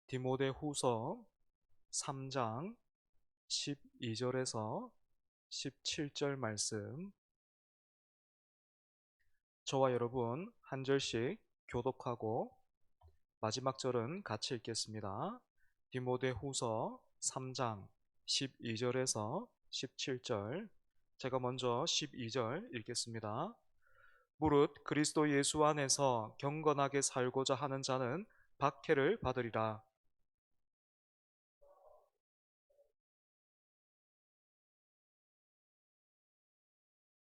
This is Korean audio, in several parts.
디모데후서 3장 12절에서 17절 말씀, 저와 여러분 한 절씩 교독하고 마지막 절은 같이 읽겠습니다. 디모데후서 3장 12절에서 17절, 제가 먼저 12절 읽겠습니다. 무릇 그리스도 예수 안에서 경건하게 살고자 하는 자는 박해를 받으리라.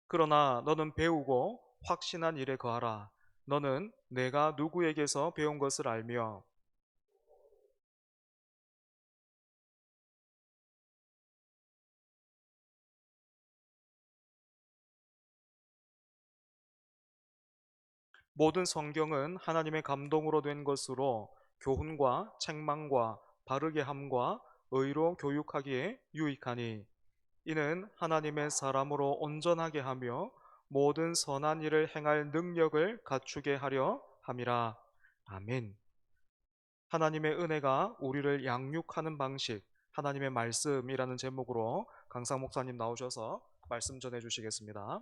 그러나 너는 배우고 확신한 일에 거하라. 너는 내가 누구에게서 배운 것을 알며 모든 성경은 하나님의 감동으로 된 것으로 교훈과 책망과 바르게 함과 의로 교육하기에 유익하니, 이는 하나님의 사람으로 온전하게 하며 모든 선한 일을 행할 능력을 갖추게 하려 함이라. 아멘. 하나님의 은혜가 우리를 양육하는 방식, 하나님의 말씀이라는 제목으로 강상 목사님 나오셔서 말씀 전해 주시겠습니다.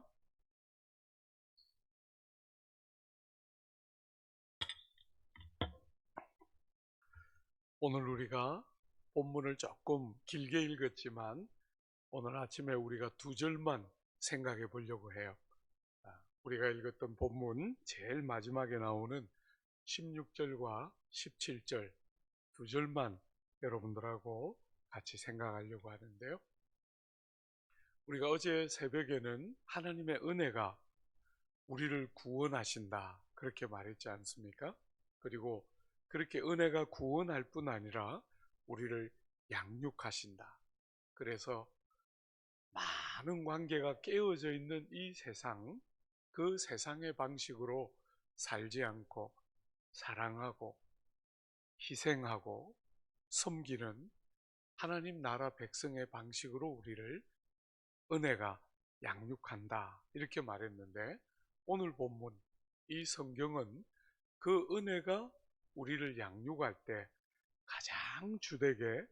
오늘 우리가 본문을 조금 길게 읽었지만 오늘 아침에 우리가 두 절만 생각해 보려고 해요. 우리가 읽었던 본문 제일 마지막에 나오는 16절과 17절 두 절만 여러분들하고 같이 생각하려고 하는데요. 우리가 어제 새벽에는 하나님의 은혜가 우리를 구원하신다 그렇게 말했지 않습니까? 그리고 그렇게 은혜가 구원할 뿐 아니라 우리를 양육하신다. 그래서 많은 관계가 깨어져 있는 이 세상, 그 세상의 방식으로 살지 않고 사랑하고 희생하고 섬기는 하나님 나라 백성의 방식으로 우리를 은혜가 양육한다 이렇게 말했는데, 오늘 본문 이 성경은 그 은혜가 우리를 양육할 때 가장 주되게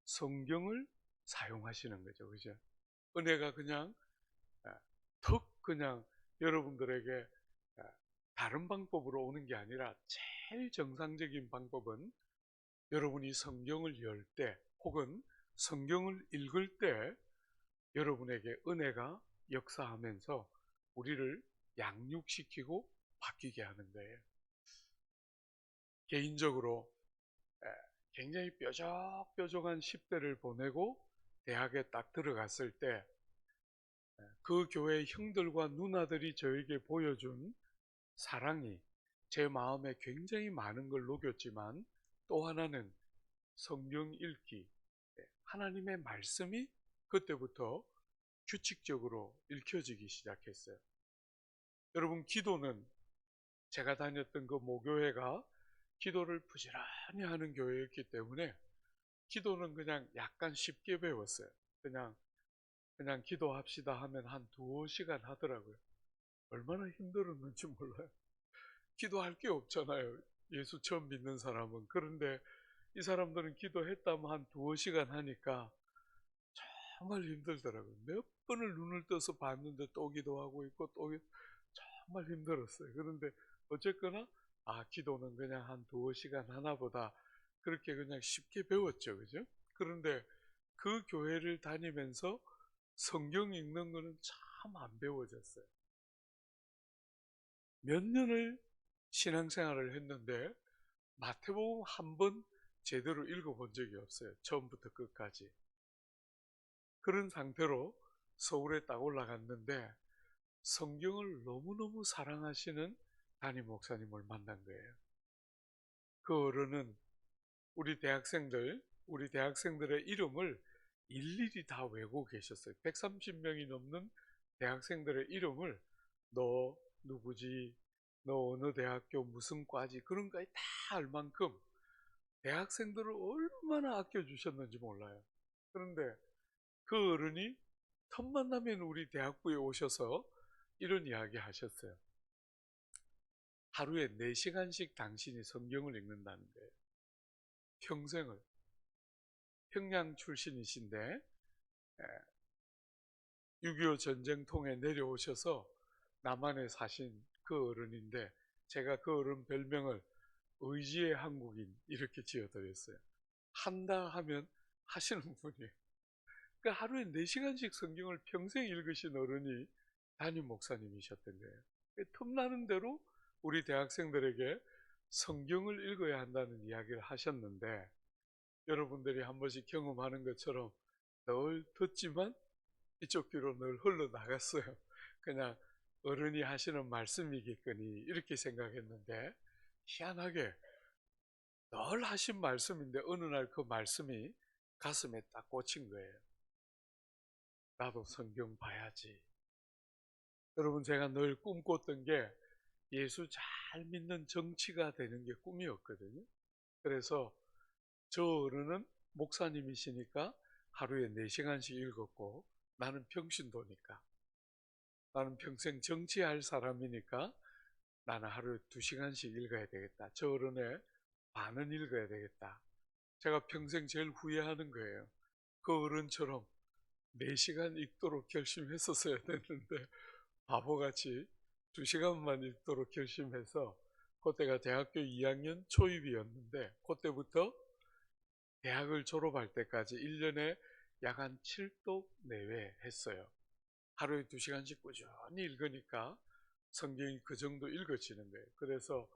성경을 사용하시는 거죠. 그죠? 은혜가 그냥 턱 그냥 여러분들에게 다른 방법으로 오는 게 아니라 제일 정상적인 방법은 여러분이 성경을 열 때 혹은 성경을 읽을 때 여러분에게 은혜가 역사하면서 우리를 양육시키고 바뀌게 하는 거예요. 개인적으로 굉장히 뾰족뾰족한 10대를 보내고 대학에 딱 들어갔을 때 그 교회 형들과 누나들이 저에게 보여준 사랑이 제 마음에 굉장히 많은 걸 녹였지만, 또 하나는 성경 읽기, 하나님의 말씀이 그때부터 규칙적으로 읽혀지기 시작했어요. 여러분, 기도는 제가 다녔던 그 모교회가 기도를 부지런히 하는 교회였기 때문에 기도는 그냥 약간 쉽게 배웠어요. 그냥 기도합시다 하면 한 2시간 하더라고요. 얼마나 힘들었는지 몰라요. 기도할 게 없잖아요. 예수 처음 믿는 사람은. 그런데 이 사람들은 기도했다면 한 2시간 하니까 정말 힘들더라고요. 몇 번을 눈을 떠서 봤는데 또 기도하고 있고 정말 힘들었어요. 그런데 어쨌거나 기도는 그냥 한 2시간 하나 보다 그렇게 그냥 쉽게 배웠죠. 그죠? 그런데 그 교회를 다니면서 성경 읽는 거는 참 안 배워졌어요. 몇 년을 신앙생활을 했는데 마태복음 한 번 제대로 읽어본 적이 없어요. 처음부터 끝까지. 그런 상태로 서울에 딱 올라갔는데 성경을 너무너무 사랑하시는 담임 목사님을 만난 거예요. 그 어른은 우리 대학생들의 이름을 일일이 다 외우고 계셨어요. 130명이 넘는 대학생들의 이름을 너 누구지, 너 어느 대학교 무슨 과지, 그런 거에 다 알 만큼 대학생들을 얼마나 아껴주셨는지 몰라요. 그런데 그 어른이 틈만 나면 우리 대학부에 오셔서 이런 이야기 하셨어요. 하루에 4시간씩 당신이 성경을 읽는다는 거예요. 평생을, 평양 출신이신데 6.25 전쟁통에 내려오셔서 남한에 사신 그 어른인데, 제가 그 어른 별명을 의지의 한국인 이렇게 지어드렸어요. 한다 하면 하시는 분이에요. 그러니까 하루에 4시간씩 성경을 평생 읽으신 어른이 담임 목사님이셨던 거예요. 틈나는 대로 우리 대학생들에게 성경을 읽어야 한다는 이야기를 하셨는데, 여러분들이 한 번씩 경험하는 것처럼 늘 듣지만 이쪽 귀로 늘 흘러나갔어요. 그냥 어른이 하시는 말씀이겠거니 이렇게 생각했는데, 희한하게 늘 하신 말씀인데 어느 날 그 말씀이 가슴에 딱 꽂힌 거예요. 나도 성경 봐야지. 여러분, 제가 늘 꿈꿨던 게 예수 잘 믿는 정치가 되는 게 꿈이었거든요. 그래서 저 어른은 목사님이시니까 하루에 4시간씩 읽었고, 나는 평신도니까, 나는 평생 정치할 사람이니까 나는 하루에 2시간씩 읽어야 되겠다. 저 어른의 반은 읽어야 되겠다. 제가 평생 제일 후회하는 거예요. 그 어른처럼 4시간 읽도록 결심했었어야 됐는데 바보같이 2시간만 읽도록 결심해서, 그때가 대학교 2학년 초입이었는데 그때부터 대학을 졸업할 때까지 1년에 약 한 7독 내외 했어요. 하루에 2시간씩 꾸준히 읽으니까 성경이 그 정도 읽어지는 거예요. 그래서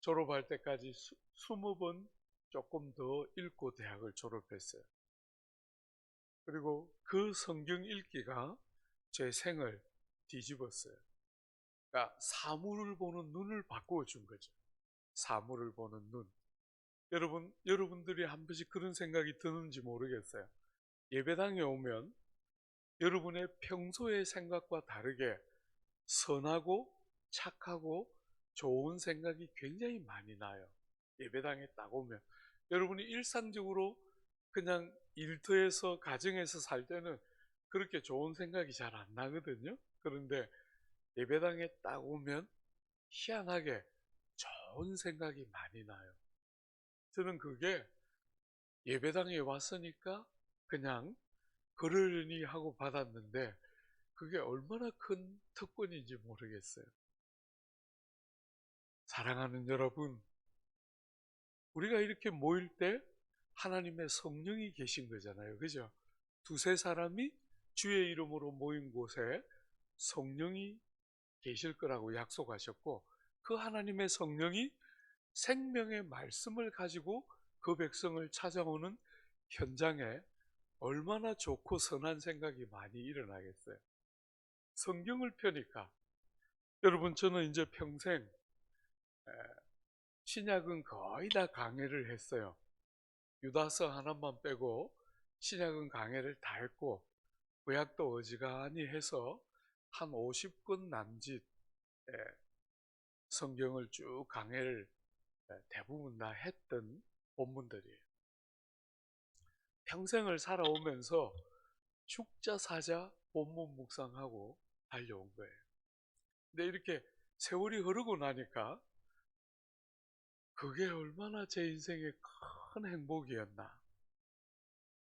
졸업할 때까지 20번 조금 더 읽고 대학을 졸업했어요. 그리고 그 성경 읽기가 제 생을 뒤집었어요. 그러니까 사물을 보는 눈을 바꾸어 준 거죠. 사물을 보는 눈. 여러분들이 한 번씩 그런 생각이 드는지 모르겠어요. 예배당에 오면 여러분의 평소의 생각과 다르게 선하고 착하고 좋은 생각이 굉장히 많이 나요. 예배당에 딱 오면 여러분이 일상적으로 그냥 일터에서 가정에서 살 때는 그렇게 좋은 생각이 잘 안 나거든요. 그런데 예배당에 딱 오면 희한하게 좋은 생각이 많이 나요. 저는 그게 예배당에 왔으니까 그냥 그러려니 하고 받았는데, 그게 얼마나 큰 특권인지 모르겠어요. 사랑하는 여러분, 우리가 이렇게 모일 때 하나님의 성령이 계신 거잖아요. 그죠? 두세 사람이 주의 이름으로 모인 곳에 성령이 계실 거라고 약속하셨고, 그 하나님의 성령이 생명의 말씀을 가지고 그 백성을 찾아오는 현장에 얼마나 좋고 선한 생각이 많이 일어나겠어요. 성경을 펴니까, 여러분, 저는 이제 평생 신약은 거의 다 강해를 했어요. 유다서 하나만 빼고 신약은 강해를 다 했고, 구약도 어지간히 해서 한 50권 남짓 성경을 쭉 강해를 대부분 다 했던 본문들이에요. 평생을 살아오면서 축자 사자 본문 묵상하고 달려온 거예요. 근데 이렇게 세월이 흐르고 나니까 그게 얼마나 제 인생의 큰 행복이었나.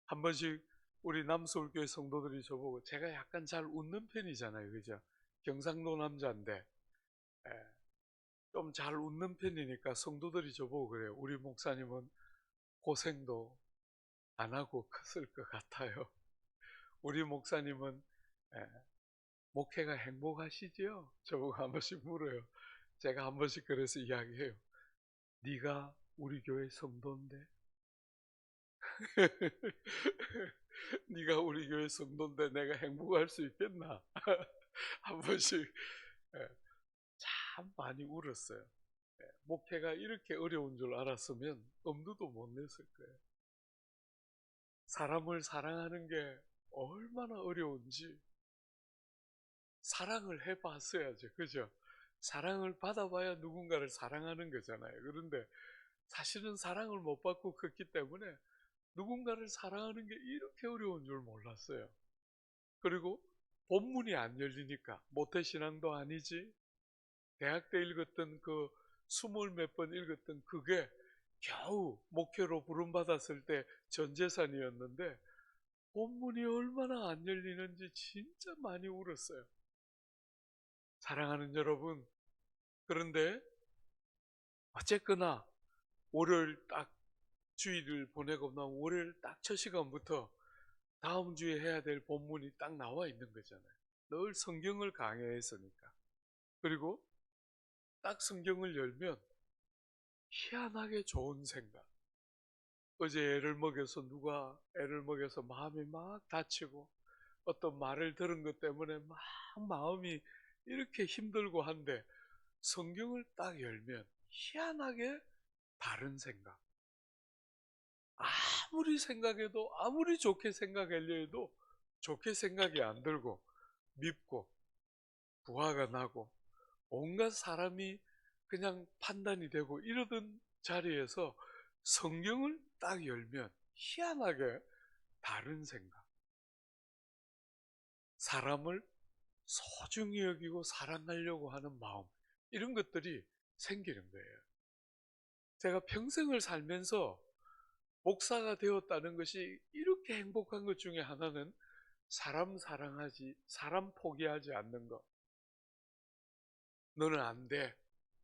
한 번씩 우리 남서울교회 성도들이 저보고, 제가 약간 잘 웃는 편이잖아요. 그죠? 경상도 남자인데 좀 잘 웃는 편이니까 성도들이 저보고 그래요. 우리 목사님은 고생도 안 하고 컸을 것 같아요. 우리 목사님은 목회가 행복하시지요? 저보고 한 번씩 물어요. 제가 한 번씩 그래서 이야기해요. 네가 우리 교회 성도인데 네가 우리 교회 성도인데 내가 행복할 수 있겠나? 한 번씩 참 많이 울었어요. 목회가 이렇게 어려운 줄 알았으면 엄두도 못 냈을 거예요. 사람을 사랑하는 게 얼마나 어려운지 사랑을 해봤어야죠. 그죠? 사랑을 받아봐야 누군가를 사랑하는 거잖아요. 그런데 사실은 사랑을 못 받고 컸기 때문에 누군가를 사랑하는 게 이렇게 어려운 줄 몰랐어요. 그리고 본문이 안 열리니까, 모태신앙도 아니지, 대학 때 읽었던 그 20몇 번 읽었던 그게 겨우 목회로 부름받았을 때 전 재산이었는데 본문이 얼마나 안 열리는지 진짜 많이 울었어요. 사랑하는 여러분, 그런데 어쨌거나 월요일 딱 주일을 보내고 난 월요일 딱 첫 시간부터 다음 주에 해야 될 본문이 딱 나와 있는 거잖아요. 늘 성경을 강해했으니까. 그리고 딱 성경을 열면 희한하게 좋은 생각. 어제 애를 먹여서 누가 애를 먹여서 마음이 막 다치고 어떤 말을 들은 것 때문에 막 마음이 이렇게 힘들고 한데 성경을 딱 열면 희한하게 다른 생각. 아무리 생각해도 아무리 좋게 생각하려 해도 좋게 생각이 안 들고 밉고 부화가 나고 온갖 사람이 그냥 판단이 되고 이러던 자리에서 성경을 딱 열면 희한하게 다른 생각. 사람을 소중히 여기고 사랑하려고 하는 마음. 이런 것들이 생기는 거예요. 제가 평생을 살면서 목사가 되었다는 것이 이렇게 행복한 것 중에 하나는 사람 사랑하지, 사람 포기하지 않는 것. 너는 안 돼.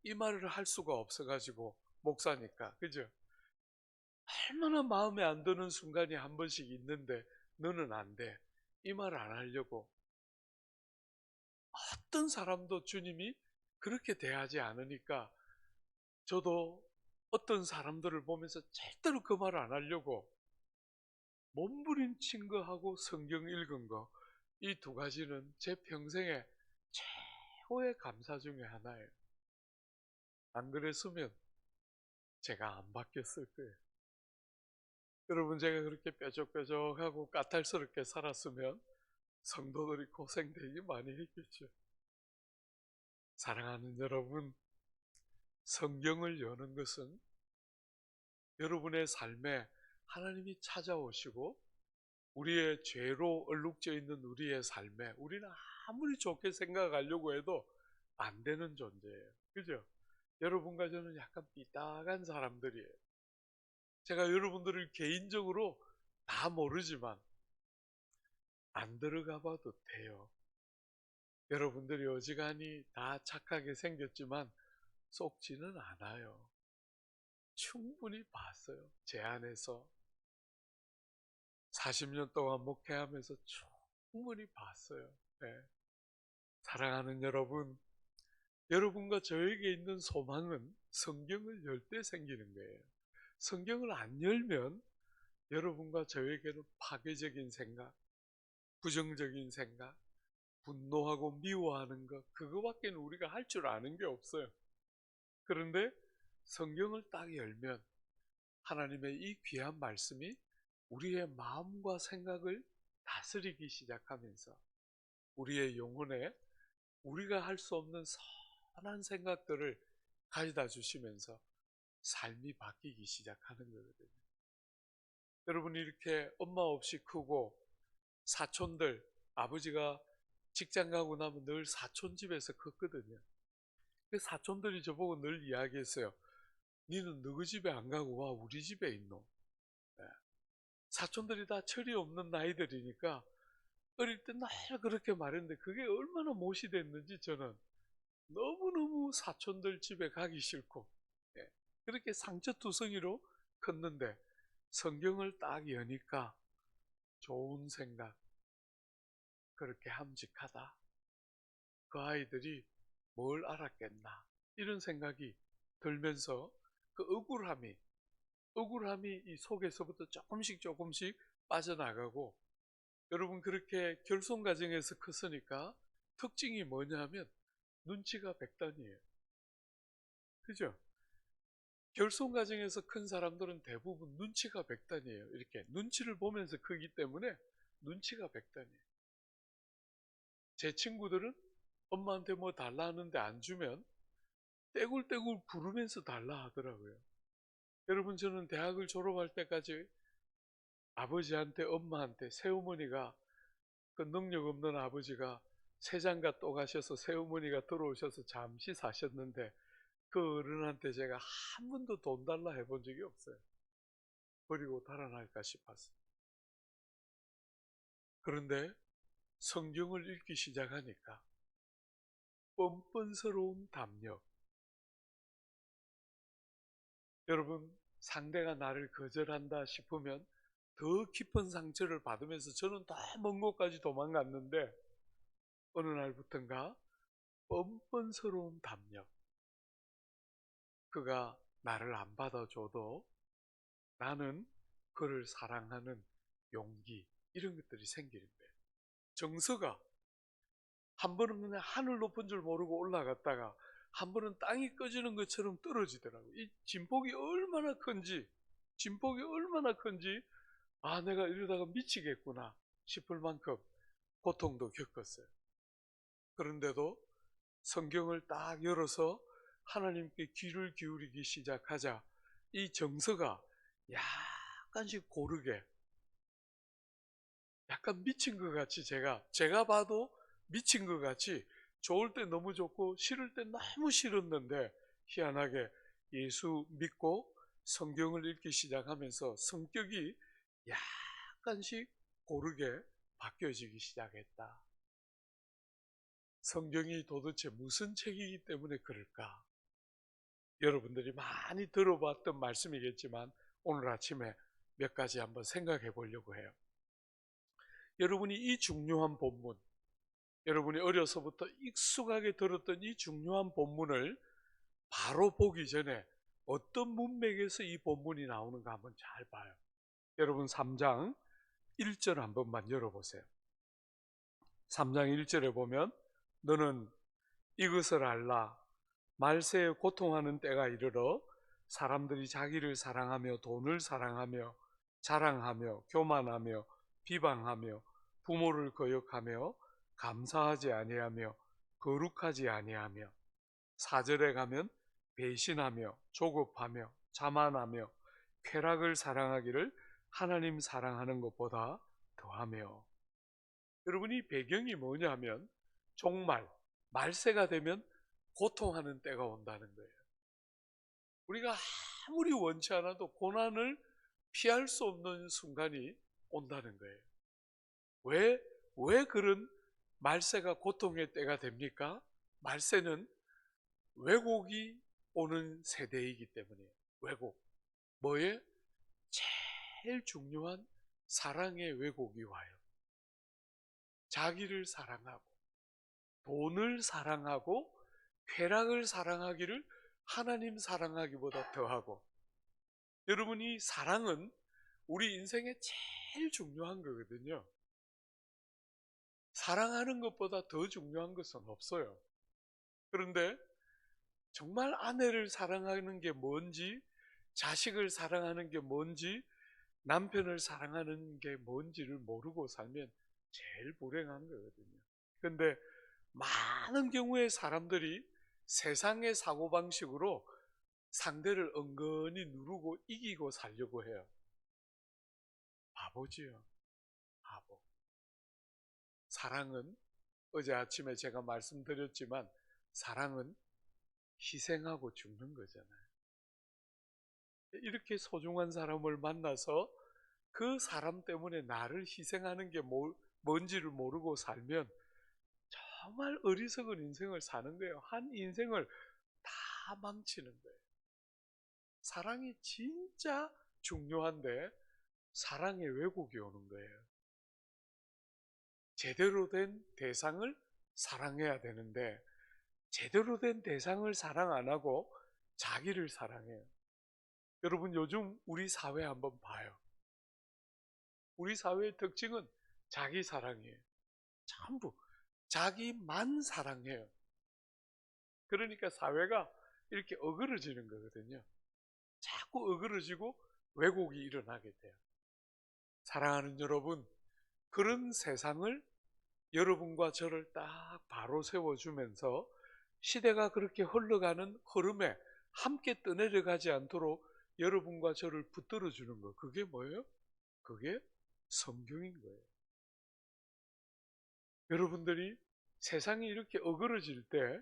이 말을 할 수가 없어가지고, 목사니까. 그죠? 얼마나 마음에 안 드는 순간이 한 번씩 있는데, 너는 안 돼. 이 말을 안 하려고. 어떤 사람도 주님이 그렇게 대하지 않으니까, 저도 어떤 사람들을 보면서 절대로 그 말을 안 하려고 몸부림친 거하고 성경 읽은 거, 이 두 가지는 제 평생에 최고의 감사 중에 하나예요. 안 그랬으면 제가 안 바뀌었을 거예요. 여러분, 제가 그렇게 뾰족뾰족하고 까탈스럽게 살았으면 성도들이 고생 되게 많이 했겠죠. 사랑하는 여러분, 성경을 여는 것은 여러분의 삶에 하나님이 찾아오시고 우리의 죄로 얼룩져 있는 우리의 삶에 우리는 아무리 좋게 생각하려고 해도 안 되는 존재예요. 그죠? 여러분과 저는 약간 삐딱한 사람들이에요. 제가 여러분들을 개인적으로 다 모르지만 안 들어가 봐도 돼요. 여러분들이 어지간히 다 착하게 생겼지만 속지는 않아요. 충분히 봤어요. 제 안에서 40년 동안 목회하면서 충분히 봤어요. 네. 사랑하는 여러분, 여러분과 저에게 있는 소망은 성경을 열 때 생기는 거예요. 성경을 안 열면 여러분과 저에게는 파괴적인 생각, 부정적인 생각, 분노하고 미워하는 것, 그거밖에 우리가 할 줄 아는 게 없어요. 그런데 성경을 딱 열면 하나님의 이 귀한 말씀이 우리의 마음과 생각을 다스리기 시작하면서 우리의 영혼에 우리가 할 수 없는 선한 생각들을 가져다 주시면서 삶이 바뀌기 시작하는 거거든요. 여러분이 이렇게 엄마 없이 크고 사촌들, 아버지가 직장 가고 나면 늘 사촌 집에서 컸거든요. 그 사촌들이 저보고 늘 이야기했어요. 니는 너희 집에 안 가고 와 우리 집에 있노. 네. 사촌들이 다 철이 없는 나이들이니까 어릴 때 늘 그렇게 말했는데 그게 얼마나 못이 됐는지 저는 너무너무 사촌들 집에 가기 싫고 그렇게 상처투성이로 컸는데 성경을 딱 여니까 좋은 생각, 그렇게 함직하다. 그 아이들이 뭘 알았겠나 이런 생각이 들면서 그 억울함이 이 속에서부터 조금씩 빠져나가고 여러분 그렇게 결손 가정에서 컸으니까 특징이 뭐냐면 눈치가 백단이에요. 그죠? 결손 가정에서 큰 사람들은 대부분 눈치가 백단이에요. 이렇게 눈치를 보면서 크기 때문에 눈치가 백단이에요. 제 친구들은 엄마한테 뭐 달라 하는데 안 주면 떼굴떼굴 부르면서 달라 하더라고요. 여러분 저는 대학을 졸업할 때까지 아버지한테 엄마한테 새어머니가 그 능력 없는 아버지가 세장가 또 가셔서 새어머니가 들어오셔서 잠시 사셨는데 그 어른한테 제가 한 번도 돈 달라 해본 적이 없어요. 버리고 달아날까 싶어서. 그런데 성경을 읽기 시작하니까 뻔뻔스러운 담력. 여러분, 상대가 나를 거절한다 싶으면 더 깊은 상처를 받으면서 저는 더 먼 곳까지 도망갔는데 어느 날부턴가 뻔뻔스러운 담력. 그가 나를 안 받아줘도 나는 그를 사랑하는 용기, 이런 것들이 생기는 거예요. 정서가 한 번은 그냥 하늘 높은 줄 모르고 올라갔다가 한 번은 땅이 꺼지는 것처럼 떨어지더라고요. 이 진폭이 얼마나 큰지, 진폭이 얼마나 큰지, 아, 내가 이러다가 미치겠구나 싶을 만큼 고통도 겪었어요. 그런데도 성경을 딱 열어서 하나님께 귀를 기울이기 시작하자 이 정서가 약간씩 고르게, 약간 미친 것 같이, 제가 봐도 미친 것 같이, 좋을 때 너무 좋고 싫을 때 너무 싫었는데 희한하게 예수 믿고 성경을 읽기 시작하면서 성격이 약간씩 고르게 바뀌어지기 시작했다. 성경이 도대체 무슨 책이기 때문에 그럴까? 여러분들이 많이 들어봤던 말씀이겠지만 오늘 아침에 몇 가지 한번 생각해 보려고 해요. 여러분이 이 중요한 본문, 여러분이 어려서부터 익숙하게 들었던 이 중요한 본문을 바로 보기 전에 어떤 문맥에서 이 본문이 나오는가 한번 잘 봐요. 여러분 3장 1절 한 번만 열어보세요. 3장 1절에 보면 너는 이것을 알라. 말세에 고통하는 때가 이르러 사람들이 자기를 사랑하며 돈을 사랑하며 자랑하며 교만하며 비방하며 부모를 거역하며 감사하지 아니하며 거룩하지 아니하며 4절에 가면 배신하며 조급하며 자만하며 쾌락을 사랑하기를 하나님 사랑하는 것보다 더하며. 여러분이 배경이 뭐냐면 종말, 말세가 되면 고통하는 때가 온다는 거예요. 우리가 아무리 원치 않아도 고난을 피할 수 없는 순간이 온다는 거예요. 왜 그런 말세가 고통의 때가 됩니까? 말세는 왜곡이 오는 세대이기 때문이에요. 왜곡. 뭐에? 제일 중요한 사랑의 왜곡이 와요. 자기를 사랑하고 돈을 사랑하고 쾌락을 사랑하기를 하나님 사랑하기보다 더하고. 여러분이 사랑은 우리 인생에 제일 중요한 거거든요. 사랑하는 것보다 더 중요한 것은 없어요. 그런데 정말 아내를 사랑하는 게 뭔지, 자식을 사랑하는 게 뭔지, 남편을 사랑하는 게 뭔지를 모르고 살면 제일 불행한 거거든요. 그런데 많은 경우에 사람들이 세상의 사고방식으로 상대를 은근히 누르고 이기고 살려고 해요. 바보지요. 바보. 사랑은 어제 아침에 제가 말씀드렸지만 사랑은 희생하고 죽는 거잖아요. 이렇게 소중한 사람을 만나서 그 사람 때문에 나를 희생하는 게 뭔지를 모르고 살면 정말 어리석은 인생을 사는 거예요. 한 인생을 다 망치는 거예요. 사랑이 진짜 중요한데 사랑의 왜곡이 오는 거예요. 제대로 된 대상을 사랑해야 되는데 제대로 된 대상을 사랑 안 하고 자기를 사랑해요. 여러분 요즘 우리 사회 한번 봐요. 우리 사회의 특징은 자기 사랑이에요. 전부 자기만 사랑해요. 그러니까 사회가 이렇게 어그러지는 거거든요. 자꾸 어그러지고 왜곡이 일어나게 돼요. 사랑하는 여러분, 그런 세상을 여러분과 저를 딱 바로 세워주면서 시대가 그렇게 흘러가는 흐름에 함께 떠내려가지 않도록 여러분과 저를 붙들어 주는 거, 그게 뭐예요? 그게 성경인 거예요. 여러분들이 세상이 이렇게 어그러질 때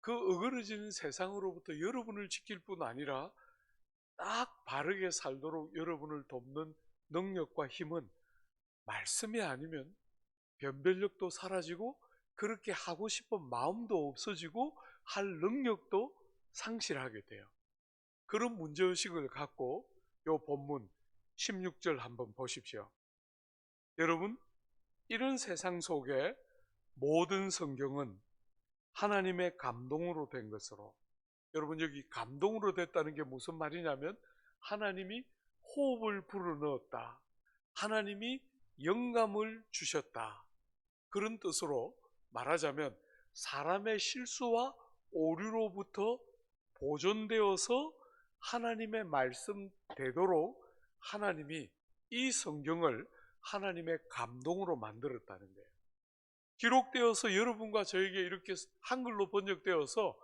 그 어그러지는 세상으로부터 여러분을 지킬 뿐 아니라 딱 바르게 살도록 여러분을 돕는 능력과 힘은 말씀이 아니면 변별력도 사라지고 그렇게 하고 싶은 마음도 없어지고 할 능력도 상실하게 돼요. 그런 문제의식을 갖고 이 본문 16절 한번 보십시오. 여러분, 이런 세상 속에 모든 성경은 하나님의 감동으로 된 것으로, 여러분 여기 감동으로 됐다는 게 무슨 말이냐면 하나님이 호흡을 불어넣었다, 하나님이 영감을 주셨다, 그런 뜻으로 말하자면 사람의 실수와 오류로부터 보존되어서 하나님의 말씀되도록 하나님이 이 성경을 하나님의 감동으로 만들었다는 거예요. 기록되어서 여러분과 저에게 이렇게 한글로 번역되어서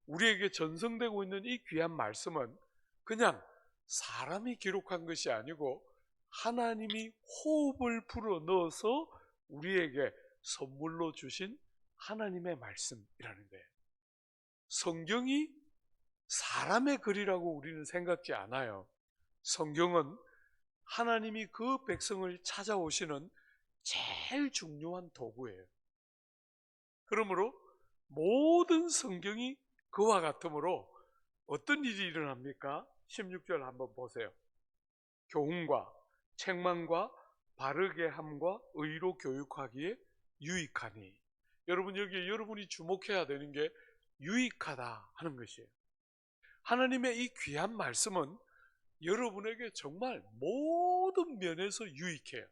우리에게 전송되고 있는 이 귀한 말씀은 그냥 사람이 기록한 것이 아니고 하나님이 호흡을 불어 넣어서 우리에게 선물로 주신 하나님의 말씀이라는 거예요. 성경이 사람의 글이라고 우리는 생각지 않아요. 성경은 하나님이 그 백성을 찾아오시는 제일 중요한 도구예요. 그러므로 모든 성경이 그와 같으므로 어떤 일이 일어납니까? 16절 한번 보세요. 교훈과 책망과 바르게 함과 의로 교육하기에 유익하니. 여러분, 여기 여러분이 주목해야 되는 게 유익하다 하는 것이에요. 하나님의 이 귀한 말씀은 여러분에게 정말 모든 면에서 유익해요.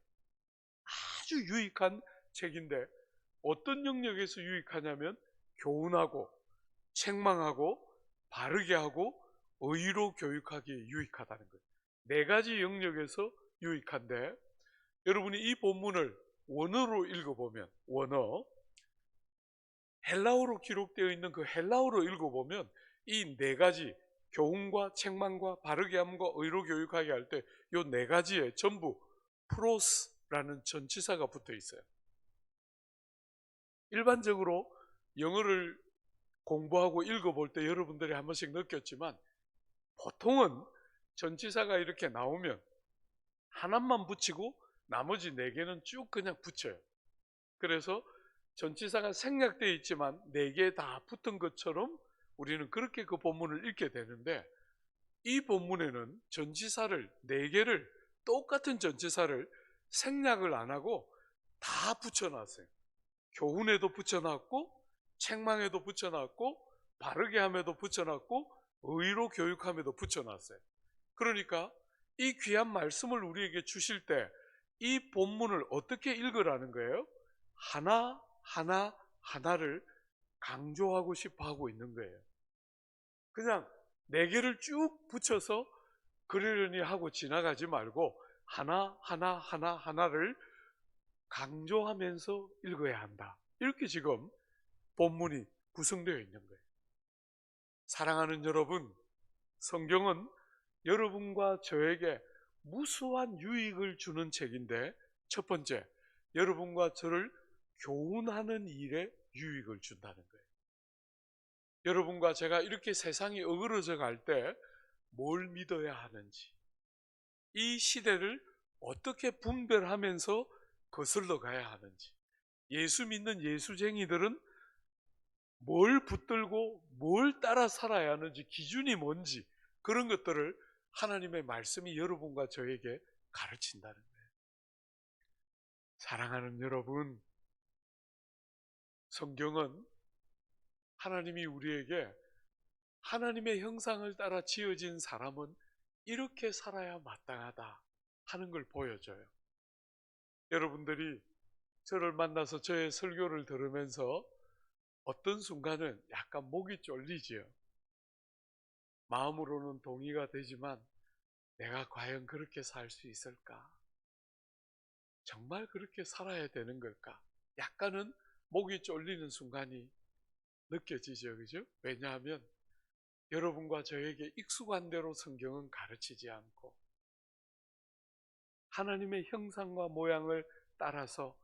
아주 유익한 책인데 어떤 영역에서 유익하냐면 교훈하고 책망하고 바르게 하고 의로 교육하기에 유익하다는 거예요. 네 가지 영역에서 유익한데, 여러분이 이 본문을 원어로 읽어보면, 원어 헬라어로 기록되어 있는 그 헬라어로 읽어보면 이 네 가지, 교훈과 책망과 바르게 함과 의로 교육하게 할 때 이 네 가지에 전부 프로스라는 전치사가 붙어 있어요. 일반적으로 영어를 공부하고 읽어볼 때 여러분들이 한 번씩 느꼈지만 보통은 전치사가 이렇게 나오면 하나만 붙이고 나머지 네 개는 쭉 그냥 붙여요. 그래서 전치사가 생략되어 있지만 네 개 다 붙은 것처럼 우리는 그렇게 그 본문을 읽게 되는데, 이 본문에는 전치사를 네 개를, 똑같은 전치사를 생략을 안 하고 다 붙여놨어요. 교훈에도 붙여놨고 책망에도 붙여놨고 바르게 함에도 붙여놨고 의로 교육함에도 붙여놨어요. 그러니까 이 귀한 말씀을 우리에게 주실 때 이 본문을 어떻게 읽으라는 거예요? 하나 하나를 강조하고 싶어 하고 있는 거예요. 그냥 네 개를 쭉 붙여서 그러려니 하고 지나가지 말고 하나를 강조하면서 읽어야 한다. 이렇게 지금 본문이 구성되어 있는 거예요. 사랑하는 여러분, 성경은 여러분과 저에게 무수한 유익을 주는 책인데, 첫 번째, 여러분과 저를 교훈하는 일에 유익을 준다는 거예요. 여러분과 제가 이렇게 세상이 어그러져 갈 때 뭘 믿어야 하는지, 이 시대를 어떻게 분별하면서 거슬러 가야 하는지, 예수 믿는 예수쟁이들은 뭘 붙들고 뭘 따라 살아야 하는지, 기준이 뭔지, 그런 것들을 하나님의 말씀이 여러분과 저에게 가르친다는 거예요. 사랑하는 여러분, 성경은 하나님이 우리에게 하나님의 형상을 따라 지어진 사람은 이렇게 살아야 마땅하다 하는 걸 보여줘요. 여러분들이 저를 만나서 저의 설교를 들으면서 어떤 순간은 약간 목이 쫄리지요. 마음으로는 동의가 되지만 내가 과연 그렇게 살 수 있을까? 정말 그렇게 살아야 되는 걸까? 약간은 목이 쫄리는 순간이 느껴지죠, 그죠? 왜냐하면 여러분과 저에게 익숙한 대로 성경은 가르치지 않고 하나님의 형상과 모양을 따라서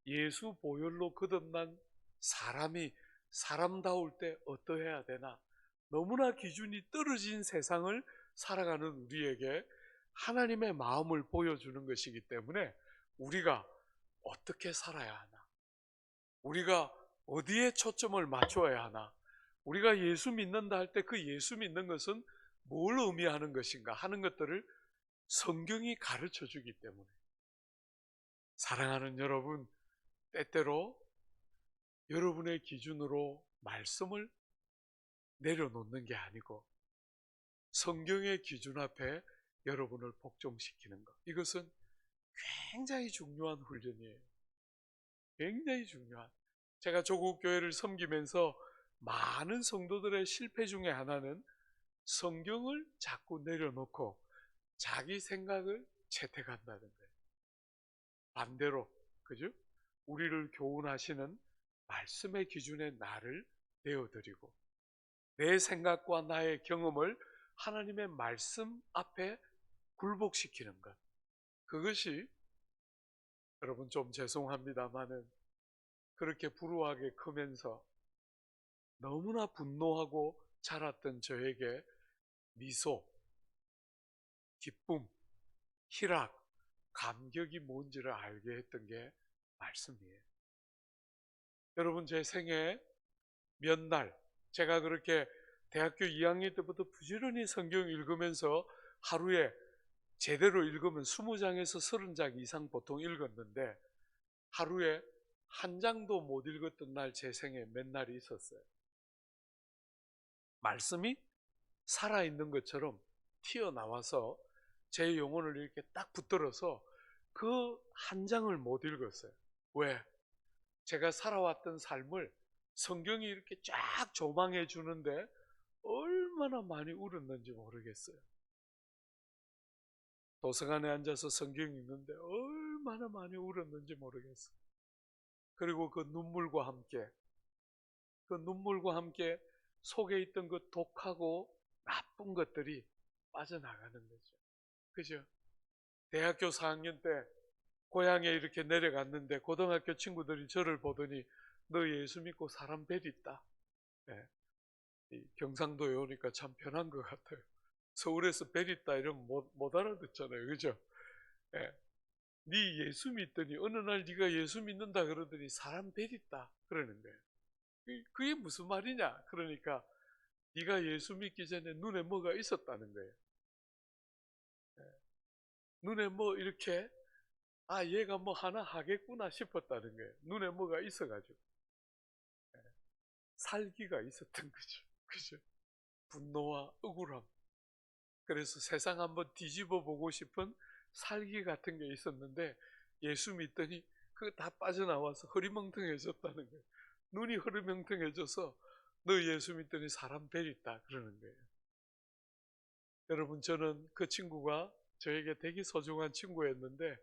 예수 보혈로 거듭난 사람이 사람다울 때 어떠해야 되나? 너무나 기준이 떨어진 세상을 살아가는 우리에게 하나님의 마음을 보여주는 것이기 때문에 우리가 어떻게 살아야 하나? 우리가 어디에 초점을 맞추어야 하나? 우리가 예수 믿는다 할 때 그 예수 믿는 것은 뭘 의미하는 것인가 하는 것들을 성경이 가르쳐 주기 때문에 사랑하는 여러분, 때때로 여러분의 기준으로 말씀을 내려놓는 게 아니고 성경의 기준 앞에 여러분을 복종시키는 것. 이것은 굉장히 중요한 훈련이에요. 굉장히 중요한. 제가 조국 교회를 섬기면서 많은 성도들의 실패 중에 하나는 성경을 자꾸 내려놓고 자기 생각을 채택한다는 거예요. 반대로, 그죠? 우리를 교훈하시는 말씀의 기준에 나를 내어드리고 내 생각과 나의 경험을 하나님의 말씀 앞에 굴복시키는 것. 그것이 여러분 좀 죄송합니다마는 그렇게 불우하게 크면서 너무나 분노하고 자랐던 저에게 미소, 기쁨, 희락, 감격이 뭔지를 알게 했던 게 말씀이에요. 여러분 제 생애 몇 날 제가 그렇게 대학교 2학년 때부터 부지런히 성경 읽으면서 하루에 제대로 읽으면 20장에서 30장 이상 보통 읽었는데 하루에 한 장도 못 읽었던 날 제 생에 몇 날이 있었어요. 말씀이 살아있는 것처럼 튀어나와서 제 영혼을 이렇게 딱 붙들어서 그 한 장을 못 읽었어요. 왜? 제가 살아왔던 삶을 성경이 이렇게 쫙 조망해 주는데 얼마나 많이 울었는지 모르겠어요. 도서관에 앉아서 성경 읽는데 얼마나 많이 울었는지 모르겠어요. 그리고 그 눈물과 함께 속에 있던 그 독하고 나쁜 것들이 빠져나가는 거죠. 그죠? 대학교 4학년 때 고향에 이렇게 내려갔는데 고등학교 친구들이 저를 보더니 너 예수 믿고 사람 베리다. 네. 경상도에 오니까 참 편한 것 같아요. 서울에서 베리다 이러면 못 알아듣잖아요. 그죠? 네. 네 예수 믿더니 어느 날 네가 예수 믿는다 그러더니 사람 베리다 그러는 거예요. 그게 무슨 말이냐? 그러니까 네가 예수 믿기 전에 눈에 뭐가 있었다는 거예요. 네. 눈에 뭐 이렇게 얘가 뭐 하나 하겠구나 싶었다는 거예요. 눈에 뭐가 있어가지고. 살기가 있었던 거죠. 그죠? 분노와 억울함. 그래서 세상 한번 뒤집어 보고 싶은 살기 같은 게 있었는데 예수 믿더니 그거 다 빠져나와서 흐리멍텅해졌다는 거예요. 눈이 흐리멍텅해져서 너 예수 믿더니 사람 베리다 그러는 거예요. 여러분 저는 그 친구가 저에게 되게 소중한 친구였는데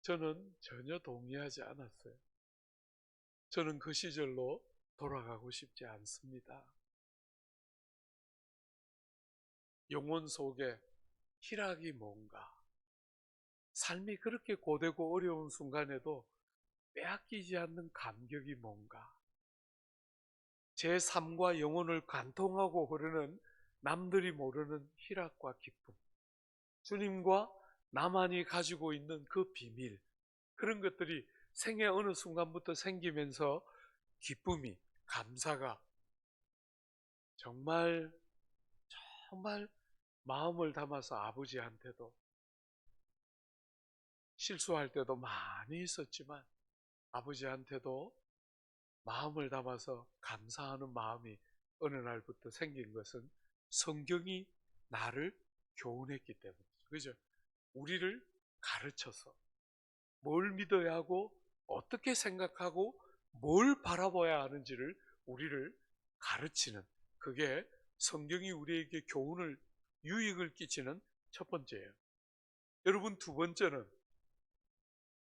저는 전혀 동의하지 않았어요. 저는 그 시절로 돌아가고 싶지 않습니다. 영혼 속에 희락이 뭔가? 삶이 그렇게 고되고 어려운 순간에도 빼앗기지 않는 감격이 뭔가? 제 삶과 영혼을 관통하고 흐르는 남들이 모르는 희락과 기쁨. 주님과 나만이 가지고 있는 그 비밀. 그런 것들이 생애 어느 순간부터 생기면서 기쁨이, 감사가 정말 마음을 담아서 아버지한테도 실수할 때도 많이 있었지만 아버지한테도 마음을 담아서 감사하는 마음이 어느 날부터 생긴 것은 성경이 나를 교훈했기 때문이죠. 그죠? 우리를 가르쳐서 뭘 믿어야 하고 어떻게 생각하고 뭘 바라봐야 하는지를 우리를 가르치는 그게 성경이 우리에게 교훈을 유익을 끼치는 첫 번째예요. 여러분 두 번째는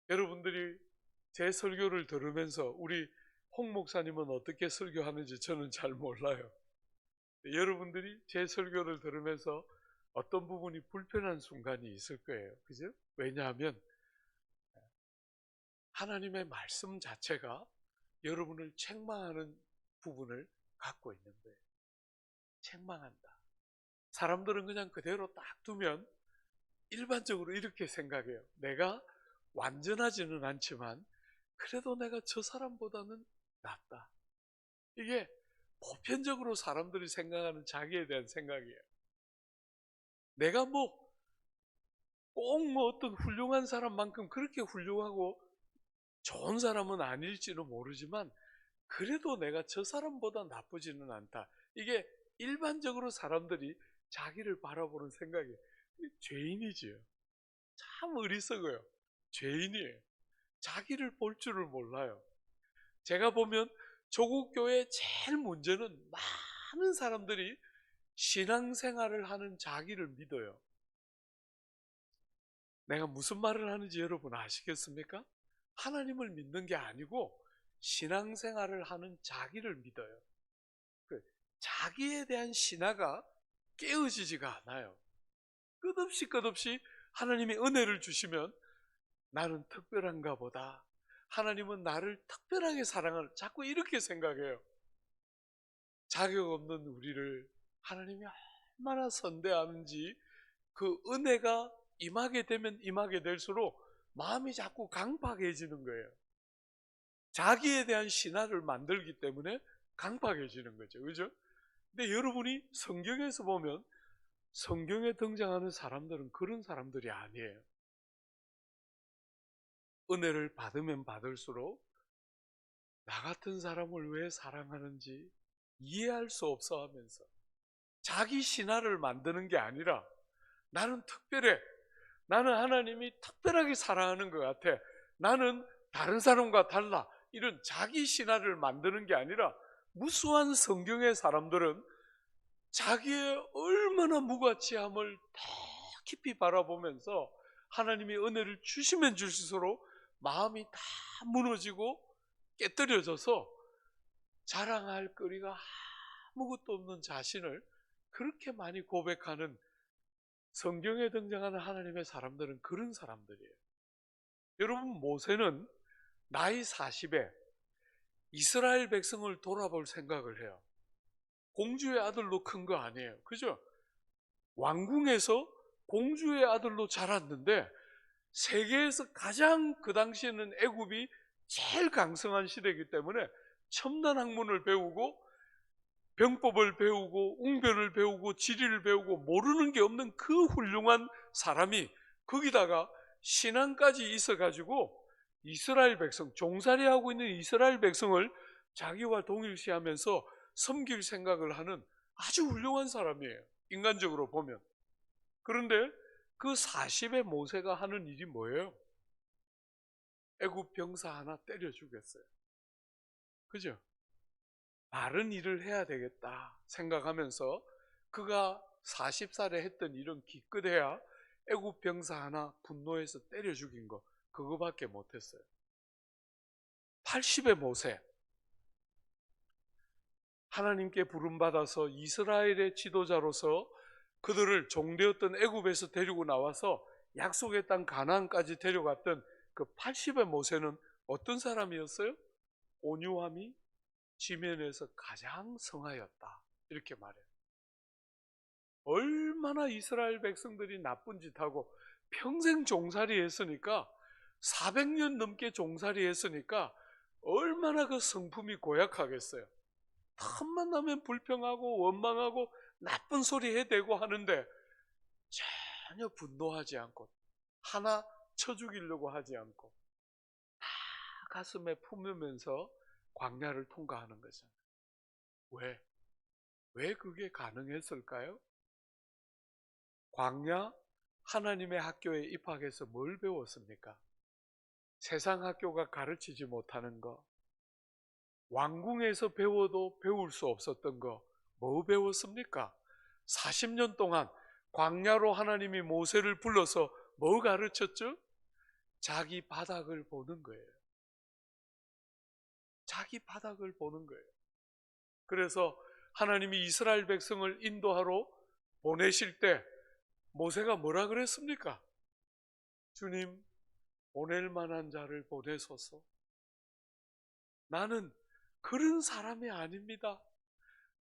여러분들이 제 설교를 들으면서 우리 홍 목사님은 어떻게 설교하는지 저는 잘 몰라요. 여러분들이 제 설교를 들으면서 어떤 부분이 불편한 순간이 있을 거예요. 그죠? 왜냐하면 하나님의 말씀 자체가 여러분을 책망하는 부분을 갖고 있는 거예요. 책망한다. 사람들은 그냥 그대로 딱 두면 일반적으로 이렇게 생각해요. 내가 완전하지는 않지만 그래도 내가 저 사람보다는 낫다. 이게 보편적으로 사람들이 생각하는 자기에 대한 생각이에요. 내가 꼭 어떤 훌륭한 사람만큼 그렇게 훌륭하고 좋은 사람은 아닐지는 모르지만 그래도 내가 저 사람보다 나쁘지는 않다. 이게 일반적으로 사람들이 자기를 바라보는 생각이 죄인이지요. 참 어리석어요. 죄인이에요. 자기를 볼 줄을 몰라요. 제가 보면 조국 교회 제일 문제는 많은 사람들이 신앙생활을 하는 자기를 믿어요. 내가 무슨 말을 하는지 여러분 아시겠습니까? 하나님을 믿는 게 아니고 신앙생활을 하는 자기를 믿어요. 그 자기에 대한 신화가 깨어지지가 않아요. 끝없이 하나님이 은혜를 주시면 나는 특별한가 보다. 하나님은 나를 특별하게 사랑하는, 자꾸 이렇게 생각해요. 자격 없는 우리를 하나님이 얼마나 선대하는지 그 은혜가 임하게 되면 임하게 될수록 마음이 자꾸 강팍해지는 거예요. 자기에 대한 신화를 만들기 때문에 강팍해지는 거죠. 그죠? 근데 여러분이 성경에서 보면 성경에 등장하는 사람들은 그런 사람들이 아니에요. 은혜를 받으면 받을수록 나 같은 사람을 왜 사랑하는지 이해할 수 없어 하면서 자기 신화를 만드는 게 아니라 나는 특별해. 나는 하나님이 특별하게 사랑하는 것 같아. 나는 다른 사람과 달라. 이런 자기 신화를 만드는 게 아니라 무수한 성경의 사람들은 자기의 얼마나 무가치함을 더 깊이 바라보면서 하나님이 은혜를 주시면 주실수록 마음이 다 무너지고 깨뜨려져서 자랑할 거리가 아무것도 없는 자신을 그렇게 많이 고백하는 성경에 등장하는 하나님의 사람들은 그런 사람들이에요. 여러분, 모세는 나이 40에 이스라엘 백성을 돌아볼 생각을 해요. 공주의 아들로 큰 거 아니에요. 그죠? 왕궁에서 공주의 아들로 자랐는데 세계에서 가장 그 당시에는 애굽이 제일 강성한 시대이기 때문에 첨단 학문을 배우고 병법을 배우고 웅변을 배우고 지리를 배우고 모르는 게 없는 그 훌륭한 사람이 거기다가 신앙까지 있어가지고 이스라엘 백성, 종살이하고 있는 이스라엘 백성을 자기와 동일시하면서 섬길 생각을 하는 아주 훌륭한 사람이에요. 인간적으로 보면. 그런데 그 40의 모세가 하는 일이 뭐예요? 애굽 병사 하나 때려 죽였어요. 그죠? 바른 일을 해야 되겠다 생각하면서 그가 40살에 했던 일은 기껏해야 애굽 병사 하나 분노해서 때려 죽인 거 그거밖에 못했어요. 80의 모세, 하나님께 부름받아서 이스라엘의 지도자로서 그들을 종되었던 애굽에서 데리고 나와서 약속의 땅 가나안까지 데려갔던 그 80의 모세는 어떤 사람이었어요? 온유함이 지면에서 가장 성하였다. 이렇게 말해요. 얼마나 이스라엘 백성들이 나쁜 짓하고 평생 종살이 했으니까 400년 넘게 종살이 했으니까 얼마나 그 성품이 고약하겠어요. 틈만 나면 불평하고 원망하고 나쁜 소리 해대고 하는데 전혀 분노하지 않고 하나 쳐 죽이려고 하지 않고 다 가슴에 품으면서 광야를 통과하는 거잖아요. 왜? 왜 그게 가능했을까요? 광야 하나님의 학교에 입학해서 뭘 배웠습니까? 세상 학교가 가르치지 못하는 거, 왕궁에서 배워도 배울 수 없었던 거, 뭐 배웠습니까? 40년 동안 광야로 하나님이 모세를 불러서 뭐 가르쳤죠? 자기 바닥을 보는 거예요. 자기 바닥을 보는 거예요. 그래서 하나님이 이스라엘 백성을 인도하러 보내실 때 모세가 뭐라 그랬습니까? 주님, 보낼 만한 자를 보내소서. 나는 그런 사람이 아닙니다.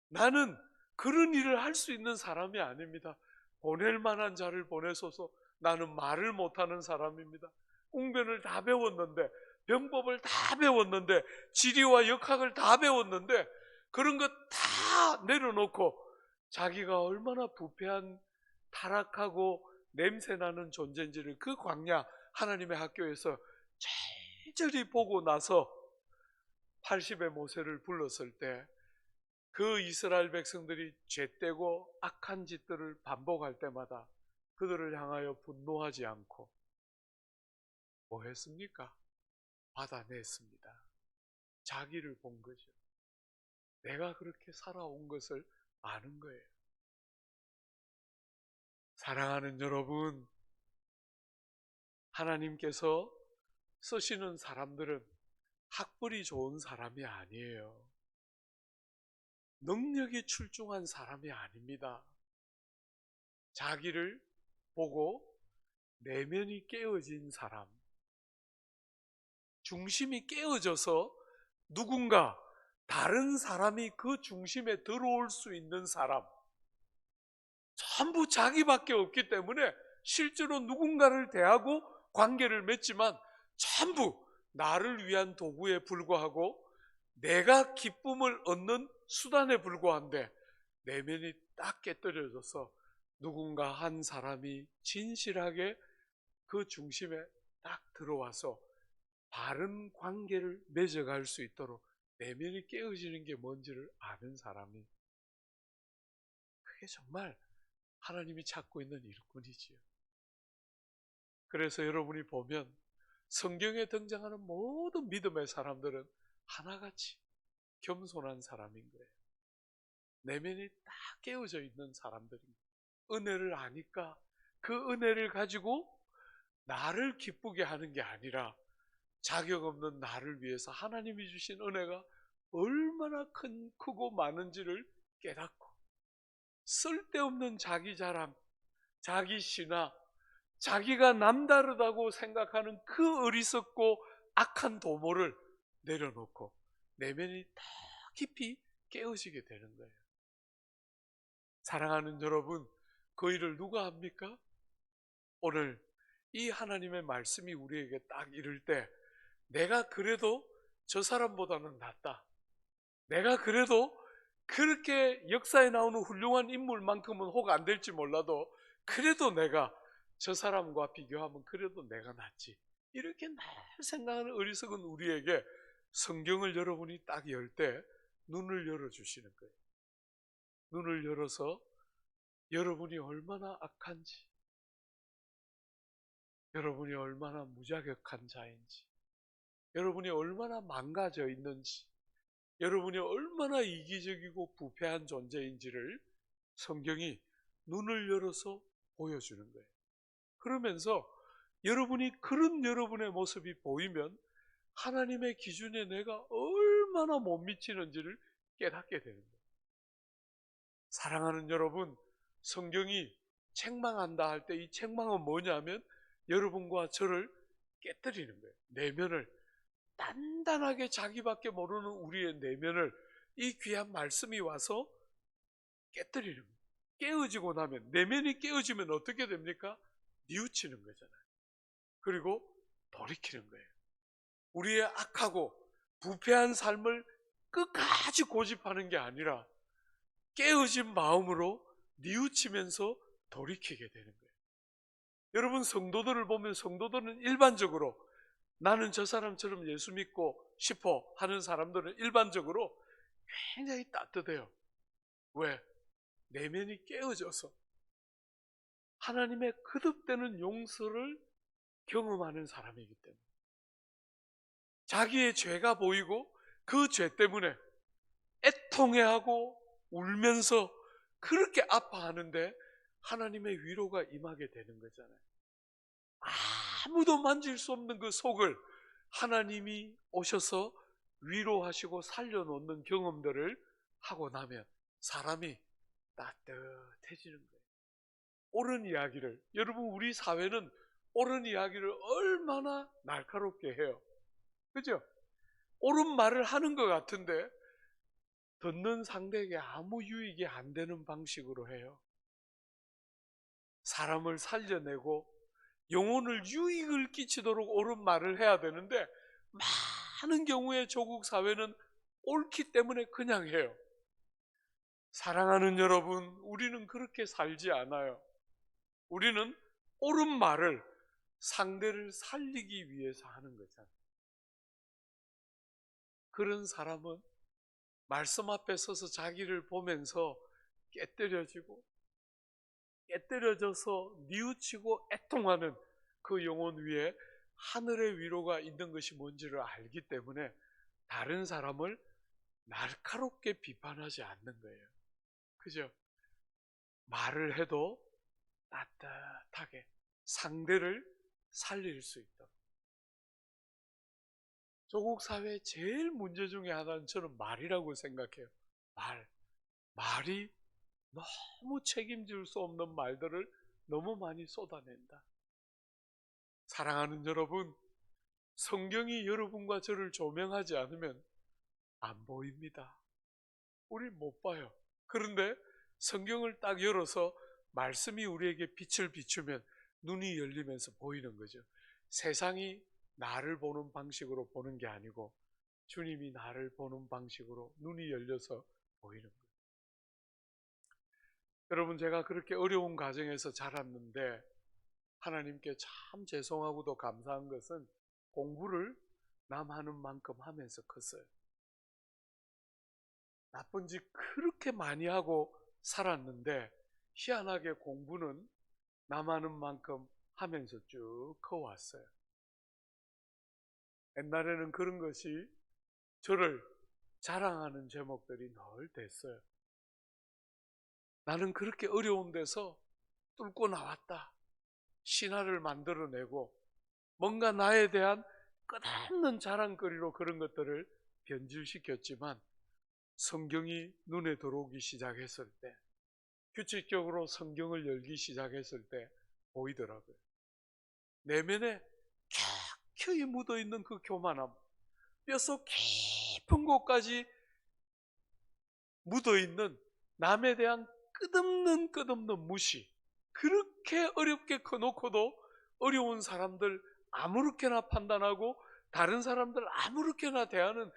나는 그런 일을 할 수 있는 사람이 아닙니다. 보낼 만한 자를 보내소서. 나는 말을 못하는 사람입니다. 웅변을 다 배웠는데, 병법을 다 배웠는데, 지리와 역학을 다 배웠는데, 그런 것 다 내려놓고 자기가 얼마나 부패한, 타락하고 냄새나는 존재인지를 그 광야 하나님의 학교에서 절절히 보고 나서 80의 모세를 불렀을 때 그 이스라엘 백성들이 죄되고 악한 짓들을 반복할 때마다 그들을 향하여 분노하지 않고 뭐 했습니까? 받아냈습니다. 자기를 본 거죠. 내가 그렇게 살아온 것을 아는 거예요. 사랑하는 여러분, 하나님께서 쓰시는 사람들은 학벌이 좋은 사람이 아니에요. 능력이 출중한 사람이 아닙니다. 자기를 보고 내면이 깨어진 사람, 중심이 깨어져서 누군가 다른 사람이 그 중심에 들어올 수 있는 사람, 전부 자기밖에 없기 때문에 실제로 누군가를 대하고 관계를 맺지만 전부 나를 위한 도구에 불과하고 내가 기쁨을 얻는 수단에 불과한데 내면이 딱 깨뜨려져서 누군가 한 사람이 진실하게 그 중심에 딱 들어와서 바른 관계를 맺어갈 수 있도록 내면이 깨어지는 게 뭔지를 아는 사람이, 그게 정말 하나님이 찾고 있는 일꾼이지요. 그래서 여러분이 보면 성경에 등장하는 모든 믿음의 사람들은 하나같이 겸손한 사람인 거예요. 내면이 딱 깨어져 있는 사람들입니다. 은혜를 아니까 그 은혜를 가지고 나를 기쁘게 하는 게 아니라 자격 없는 나를 위해서 하나님이 주신 은혜가 얼마나 크고 많은지를 깨닫고 쓸데없는 자기 자랑, 자기 신화, 자기가 남다르다고 생각하는 그 어리석고 악한 도모를 내려놓고 내면이 더 깊이 깨어지게 되는 거예요. 사랑하는 여러분, 그 일을 누가 합니까? 오늘 이 하나님의 말씀이 우리에게 딱 이를 때 내가 그래도 저 사람보다는 낫다. 내가 그래도 그렇게 역사에 나오는 훌륭한 인물만큼은 혹 안 될지 몰라도 그래도 내가 저 사람과 비교하면 그래도 내가 낫지. 이렇게 날 생각하는 어리석은 우리에게 성경을 여러분이 딱 열 때 눈을 열어주시는 거예요. 눈을 열어서 여러분이 얼마나 악한지, 여러분이 얼마나 무자격한 자인지, 여러분이 얼마나 망가져 있는지, 여러분이 얼마나 이기적이고 부패한 존재인지를 성경이 눈을 열어서 보여주는 거예요. 그러면서 여러분이 그런 여러분의 모습이 보이면 하나님의 기준에 내가 얼마나 못 미치는지를 깨닫게 되는 거예요. 사랑하는 여러분, 성경이 책망한다 할 때 이 책망은 뭐냐면 여러분과 저를 깨뜨리는 거예요. 내면을 단단하게 자기밖에 모르는 우리의 내면을 이 귀한 말씀이 와서 깨뜨리는 거예요. 깨어지고 나면, 내면이 깨어지면 어떻게 됩니까? 뉘우치는 거잖아요. 그리고 돌이키는 거예요. 우리의 악하고 부패한 삶을 끝까지 고집하는 게 아니라 깨어진 마음으로 뉘우치면서 돌이키게 되는 거예요. 여러분, 성도들을 보면 성도들은 일반적으로 나는 저 사람처럼 예수 믿고 싶어 하는 사람들은 일반적으로 굉장히 따뜻해요. 왜? 내면이 깨어져서 하나님의 거듭되는 용서를 경험하는 사람이기 때문에 자기의 죄가 보이고 그 죄 때문에 애통해하고 울면서 그렇게 아파하는데 하나님의 위로가 임하게 되는 거잖아요. 아무도 만질 수 없는 그 속을 하나님이 오셔서 위로하시고 살려놓는 경험들을 하고 나면 사람이 따뜻해지는 거예요. 옳은 이야기를, 여러분 우리 사회는 옳은 이야기를 얼마나 날카롭게 해요. 그죠? 옳은 말을 하는 것 같은데 듣는 상대에게 아무 유익이 안 되는 방식으로 해요. 사람을 살려내고 영혼을 유익을 끼치도록 옳은 말을 해야 되는데 많은 경우에 조국 사회는 옳기 때문에 그냥 해요. 사랑하는 여러분, 우리는 그렇게 살지 않아요. 우리는 옳은 말을 상대를 살리기 위해서 하는 거잖아요. 그런 사람은 말씀 앞에 서서 자기를 보면서 깨뜨려져서 뉘우치고 애통하는 그 영혼 위에 하늘의 위로가 있는 것이 뭔지를 알기 때문에 다른 사람을 날카롭게 비판하지 않는 거예요. 그죠? 말을 해도 따뜻하게 상대를 살릴 수 있도록. 조국 사회의 제일 문제 중에 하나는 저는 말이라고 생각해요. 말이 너무 책임질 수 없는 말들을 너무 많이 쏟아낸다. 사랑하는 여러분, 성경이 여러분과 저를 조명하지 않으면 안 보입니다. 우리 못 봐요. 그런데 성경을 딱 열어서 말씀이 우리에게 빛을 비추면 눈이 열리면서 보이는 거죠. 세상이 나를 보는 방식으로 보는 게 아니고 주님이 나를 보는 방식으로 눈이 열려서 보이는 거예요. 여러분, 제가 그렇게 어려운 가정에서 자랐는데 하나님께 참 죄송하고도 감사한 것은 공부를 남 하는 만큼 하면서 컸어요. 나쁜 짓 그렇게 많이 하고 살았는데 희한하게 공부는 남 하는 만큼 하면서 쭉 커왔어요. 옛날에는 그런 것이 저를 자랑하는 제목들이 늘 됐어요. 나는 그렇게 어려운 데서 뚫고 나왔다. 신화를 만들어내고 뭔가 나에 대한 끝없는 자랑거리로 그런 것들을 변질시켰지만 성경이 눈에 들어오기 시작했을 때, 규칙적으로 성경을 열기 시작했을 때 보이더라고요. 내면에 켜켜이 묻어있는 그 교만함, 뼛속 깊은 곳까지 묻어있는 남에 대한 끝없는 무시, 그렇게 어렵게 커놓고도 어려운 사람들 아무렇게나 판단하고 다른 사람들 아무렇게나 대하는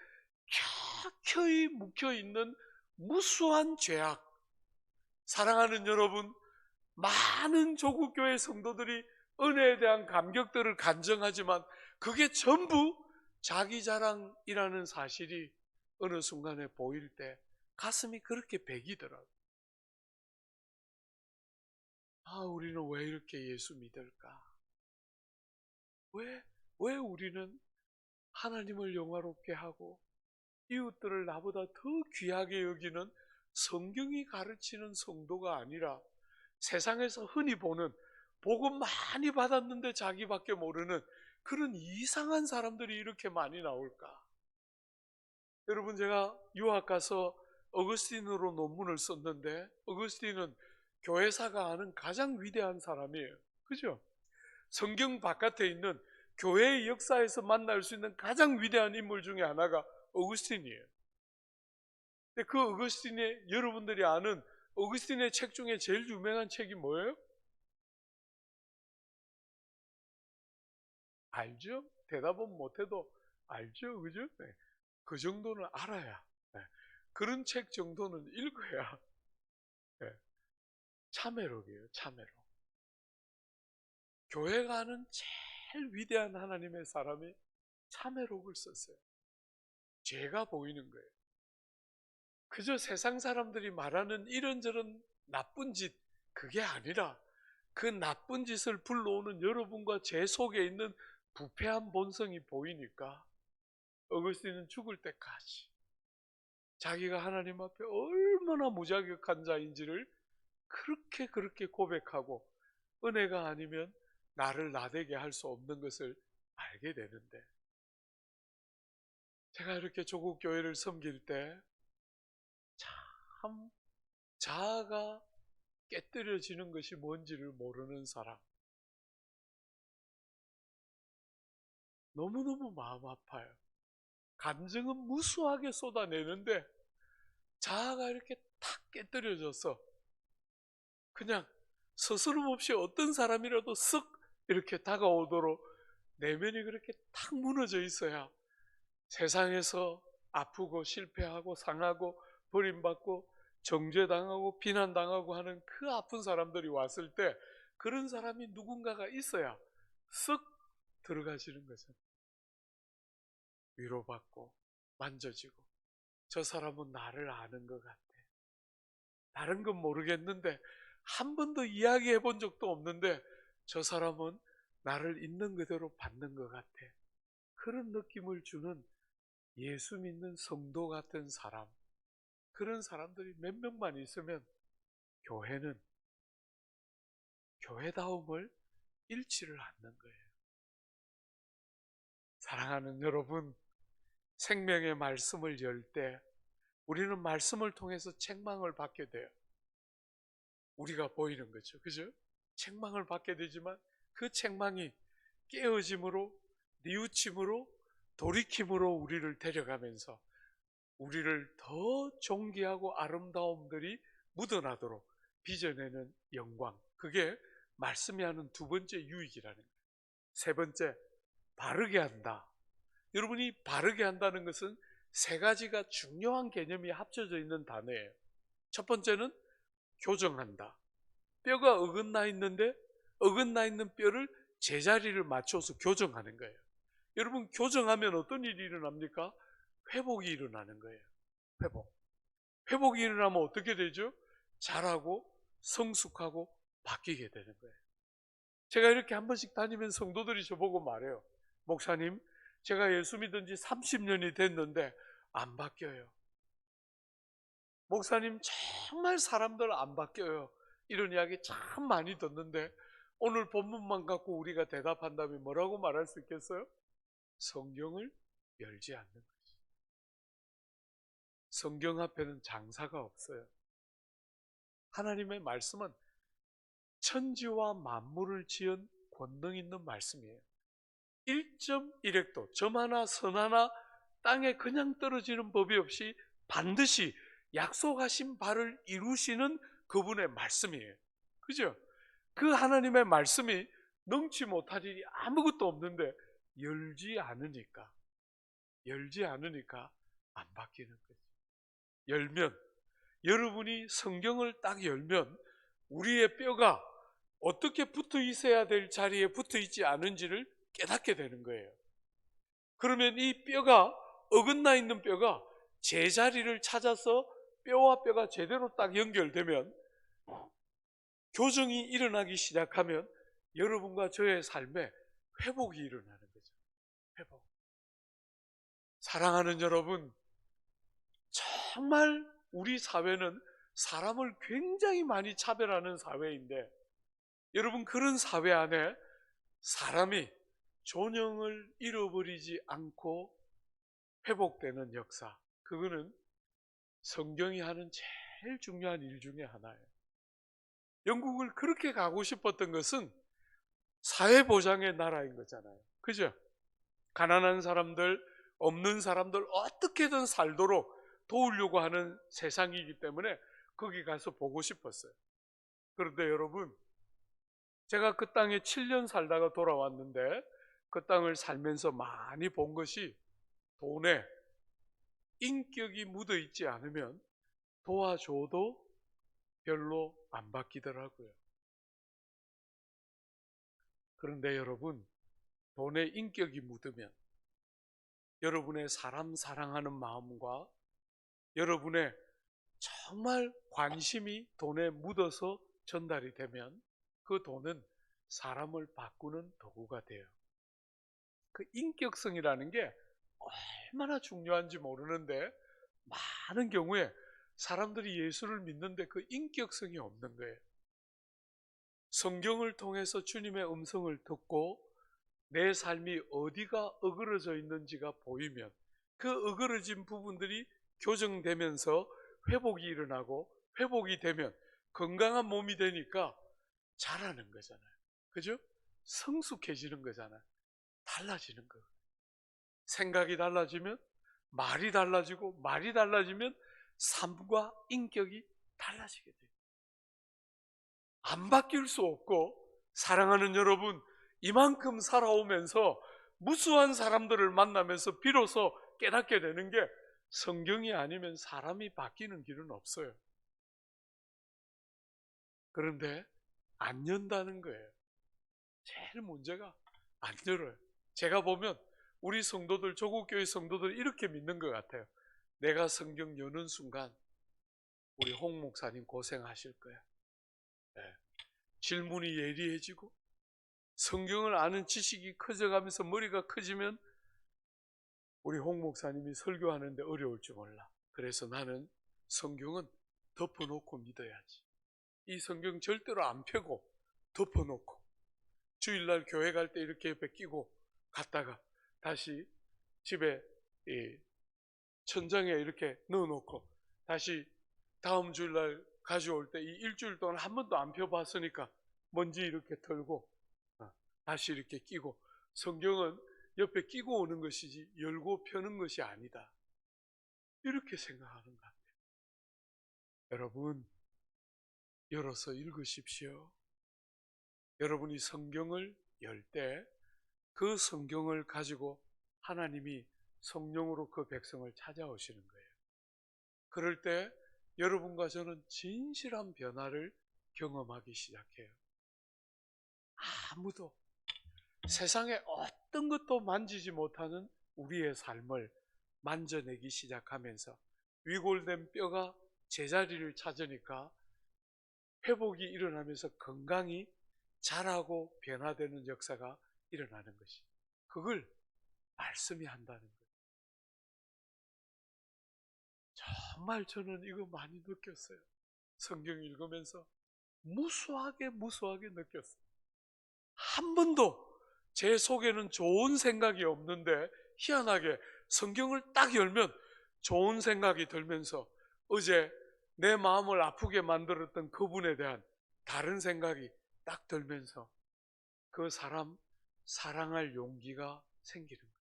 켜켜이 묵혀있는 무수한 죄악. 사랑하는 여러분, 많은 조국교회 성도들이 은혜에 대한 감격들을 간증하지만 그게 전부 자기 자랑이라는 사실이 어느 순간에 보일 때 가슴이 그렇게 배기더라고요. 우리는 왜 이렇게 예수 믿을까? 왜 우리는 하나님을 영화롭게 하고 이웃들을 나보다 더 귀하게 여기는 성경이 가르치는 성도가 아니라 세상에서 흔히 보는 복음 많이 받았는데 자기밖에 모르는 그런 이상한 사람들이 이렇게 많이 나올까? 여러분, 제가 유학 가서 어거스틴으로 논문을 썼는데 어거스틴은 교회사가 아는 가장 위대한 사람이에요. 그죠? 성경 바깥에 있는 교회의 역사에서 만날 수 있는 가장 위대한 인물 중에 하나가 어거스틴이에요. 근데 그 어거스틴의, 여러분들이 아는 어거스틴의 책 중에 제일 유명한 책이 뭐예요? 알죠? 대답은 못해도 알죠? 그죠? 네. 그 정도는 알아야. 네. 그런 책 정도는 읽어야. 네. 참회록이에요, 참회록. 교회가 아는 제일 위대한 하나님의 사람이 참회록을 썼어요. 죄가 보이는 거예요. 그저 세상 사람들이 말하는 이런저런 나쁜 짓, 그게 아니라 그 나쁜 짓을 불러오는 여러분과 제 속에 있는 부패한 본성이 보이니까 어거스틴은 죽을 때까지 자기가 하나님 앞에 얼마나 무자격한 자인지를 그렇게 고백하고 은혜가 아니면 나를 나대게 할 수 없는 것을 알게 되는데, 제가 이렇게 조국 교회를 섬길 때 참 자아가 깨뜨려지는 것이 뭔지를 모르는 사람, 너무너무 마음 아파요. 감정은 무수하게 쏟아내는데 자아가 이렇게 탁 깨뜨려져서 그냥 스스럼 없이 어떤 사람이라도 쓱 이렇게 다가오도록 내면이 그렇게 탁 무너져 있어야 세상에서 아프고 실패하고 상하고 버림받고 정죄당하고 비난당하고 하는 그 아픈 사람들이 왔을 때 그런 사람이 누군가가 있어야 쓱 들어가시는 거죠. 위로받고 만져지고 저 사람은 나를 아는 것 같아. 다른 건 모르겠는데 한 번도 이야기해 본 적도 없는데 저 사람은 나를 있는 그대로 받는 것 같아. 그런 느낌을 주는 예수 믿는 성도 같은 사람, 그런 사람들이 몇 명만 있으면 교회는 교회다움을 잃지를 않는 거예요. 사랑하는 여러분, 생명의 말씀을 열 때 우리는 말씀을 통해서 책망을 받게 돼요. 우리가 보이는 거죠. 그죠? 책망을 받게 되지만 그 책망이 깨어짐으로, 뉘우침으로, 돌이킴으로 우리를 데려가면서 우리를 더 존귀하고 아름다움들이 묻어나도록 빚어내는 영광. 그게 말씀이 하는 두 번째 유익이라는 거예요. 세 번째, 바르게 한다. 여러분이 바르게 한다는 것은 세 가지가 중요한 개념이 합쳐져 있는 단어예요. 첫 번째는 교정한다. 뼈가 어긋나 있는데 어긋나 있는 뼈를 제자리를 맞춰서 교정하는 거예요. 여러분, 교정하면 어떤 일이 일어납니까? 회복이 일어나는 거예요. 회복이 일어나면 어떻게 되죠? 자라고 성숙하고 바뀌게 되는 거예요. 제가 이렇게 한 번씩 다니면 성도들이 저보고 말해요. 목사님, 제가 예수 믿은 지 30년이 됐는데 안 바뀌어요. 목사님, 정말 사람들 안 바뀌어요. 이런 이야기 참 많이 듣는데 오늘 본문만 갖고 우리가 대답한다면 뭐라고 말할 수 있겠어요? 성경을 열지 않는 거지. 성경 앞에는 장사가 없어요. 하나님의 말씀은 천지와 만물을 지은 권능 있는 말씀이에요. 1.1획도 점 하나 선 하나 땅에 그냥 떨어지는 법이 없이 반드시 약속하신 바를 이루시는 그분의 말씀이에요. 그죠? 그 하나님의 말씀이 능치 못할 일이 아무것도 없는데 열지 않으니까 안 바뀌는 거죠. 열면, 여러분이 성경을 딱 열면 우리의 뼈가 어떻게 붙어 있어야 될 자리에 붙어 있지 않은지를 깨닫게 되는 거예요. 그러면 이 뼈가, 어긋나 있는 뼈가 제자리를 찾아서 뼈와 뼈가 제대로 딱 연결되면, 교정이 일어나기 시작하면 여러분과 저의 삶에 회복이 일어나는 거죠. 회복. 사랑하는 여러분, 정말 우리 사회는 사람을 굉장히 많이 차별하는 사회인데, 여러분, 그런 사회 안에 사람이 존엄을 잃어버리지 않고 회복되는 역사, 그거는 성경이 하는 제일 중요한 일 중에 하나예요. 영국을 그렇게 가고 싶었던 것은 사회보장의 나라인 거잖아요. 그죠? 가난한 사람들, 없는 사람들 어떻게든 살도록 도우려고 하는 세상이기 때문에 거기 가서 보고 싶었어요. 그런데 여러분, 제가 그 땅에 7년 살다가 돌아왔는데 그 땅을 살면서 많이 본 것이, 돈에 인격이 묻어 있지 않으면 도와줘도 별로 안 바뀌더라고요. 그런데 여러분, 돈에 인격이 묻으면 여러분의 사람 사랑하는 마음과 여러분의 정말 관심이 돈에 묻어서 전달이 되면 그 돈은 사람을 바꾸는 도구가 돼요. 그 인격성이라는 게 얼마나 중요한지 모르는데 많은 경우에 사람들이 예수를 믿는데 그 인격성이 없는 거예요. 성경을 통해서 주님의 음성을 듣고 내 삶이 어디가 어그러져 있는지가 보이면 그 어그러진 부분들이 교정되면서 회복이 일어나고, 회복이 되면 건강한 몸이 되니까 자라는 거잖아요. 그죠? 성숙해지는 거잖아요. 달라지는 거. 생각이 달라지면 말이 달라지고 말이 달라지면 삶과 인격이 달라지게 돼요. 안 바뀔 수 없고, 사랑하는 여러분, 이만큼 살아오면서 무수한 사람들을 만나면서 비로소 깨닫게 되는 게, 성경이 아니면 사람이 바뀌는 길은 없어요. 그런데 안 연다는 거예요. 제일 문제가 안 열어요. 제가 보면 우리 성도들, 조국교회 성도들 이렇게 믿는 것 같아요. 내가 성경 여는 순간 우리 홍 목사님 고생하실 거야. 네. 질문이 예리해지고 성경을 아는 지식이 커져가면서 머리가 커지면 우리 홍 목사님이 설교하는데 어려울 줄 몰라. 그래서 나는 성경은 덮어놓고 믿어야지. 이 성경 절대로 안 펴고 덮어놓고, 주일날 교회 갈 때 이렇게 옆에 끼고 갔다가 다시 집에 천장에 이렇게 넣어놓고 다시 다음 주일날 가져올 때 이 일주일 동안 한 번도 안 펴봤으니까 먼지 이렇게 털고 다시 이렇게 끼고, 성경은 옆에 끼고 오는 것이지 열고 펴는 것이 아니다, 이렇게 생각하는 것 같아요. 여러분, 열어서 읽으십시오. 여러분이 성경을 열 때 그 성경을 가지고 하나님이 성령으로 그 백성을 찾아오시는 거예요. 그럴 때 여러분과 저는 진실한 변화를 경험하기 시작해요. 아무도 세상에 어떤 것도 만지지 못하는 우리의 삶을 만져내기 시작하면서 위골된 뼈가 제자리를 찾으니까 회복이 일어나면서 건강이 자라고 변화되는 역사가 일어나는 것이, 그걸 말씀이 한다는 거예요. 정말 저는 이거 많이 느꼈어요. 성경 읽으면서 무수하게 느꼈어요. 한 번도 제 속에는 좋은 생각이 없는데 희한하게 성경을 딱 열면 좋은 생각이 들면서 어제 내 마음을 아프게 만들었던 그분에 대한 다른 생각이 딱 들면서 그 사람 사랑할 용기가 생기는 거예요.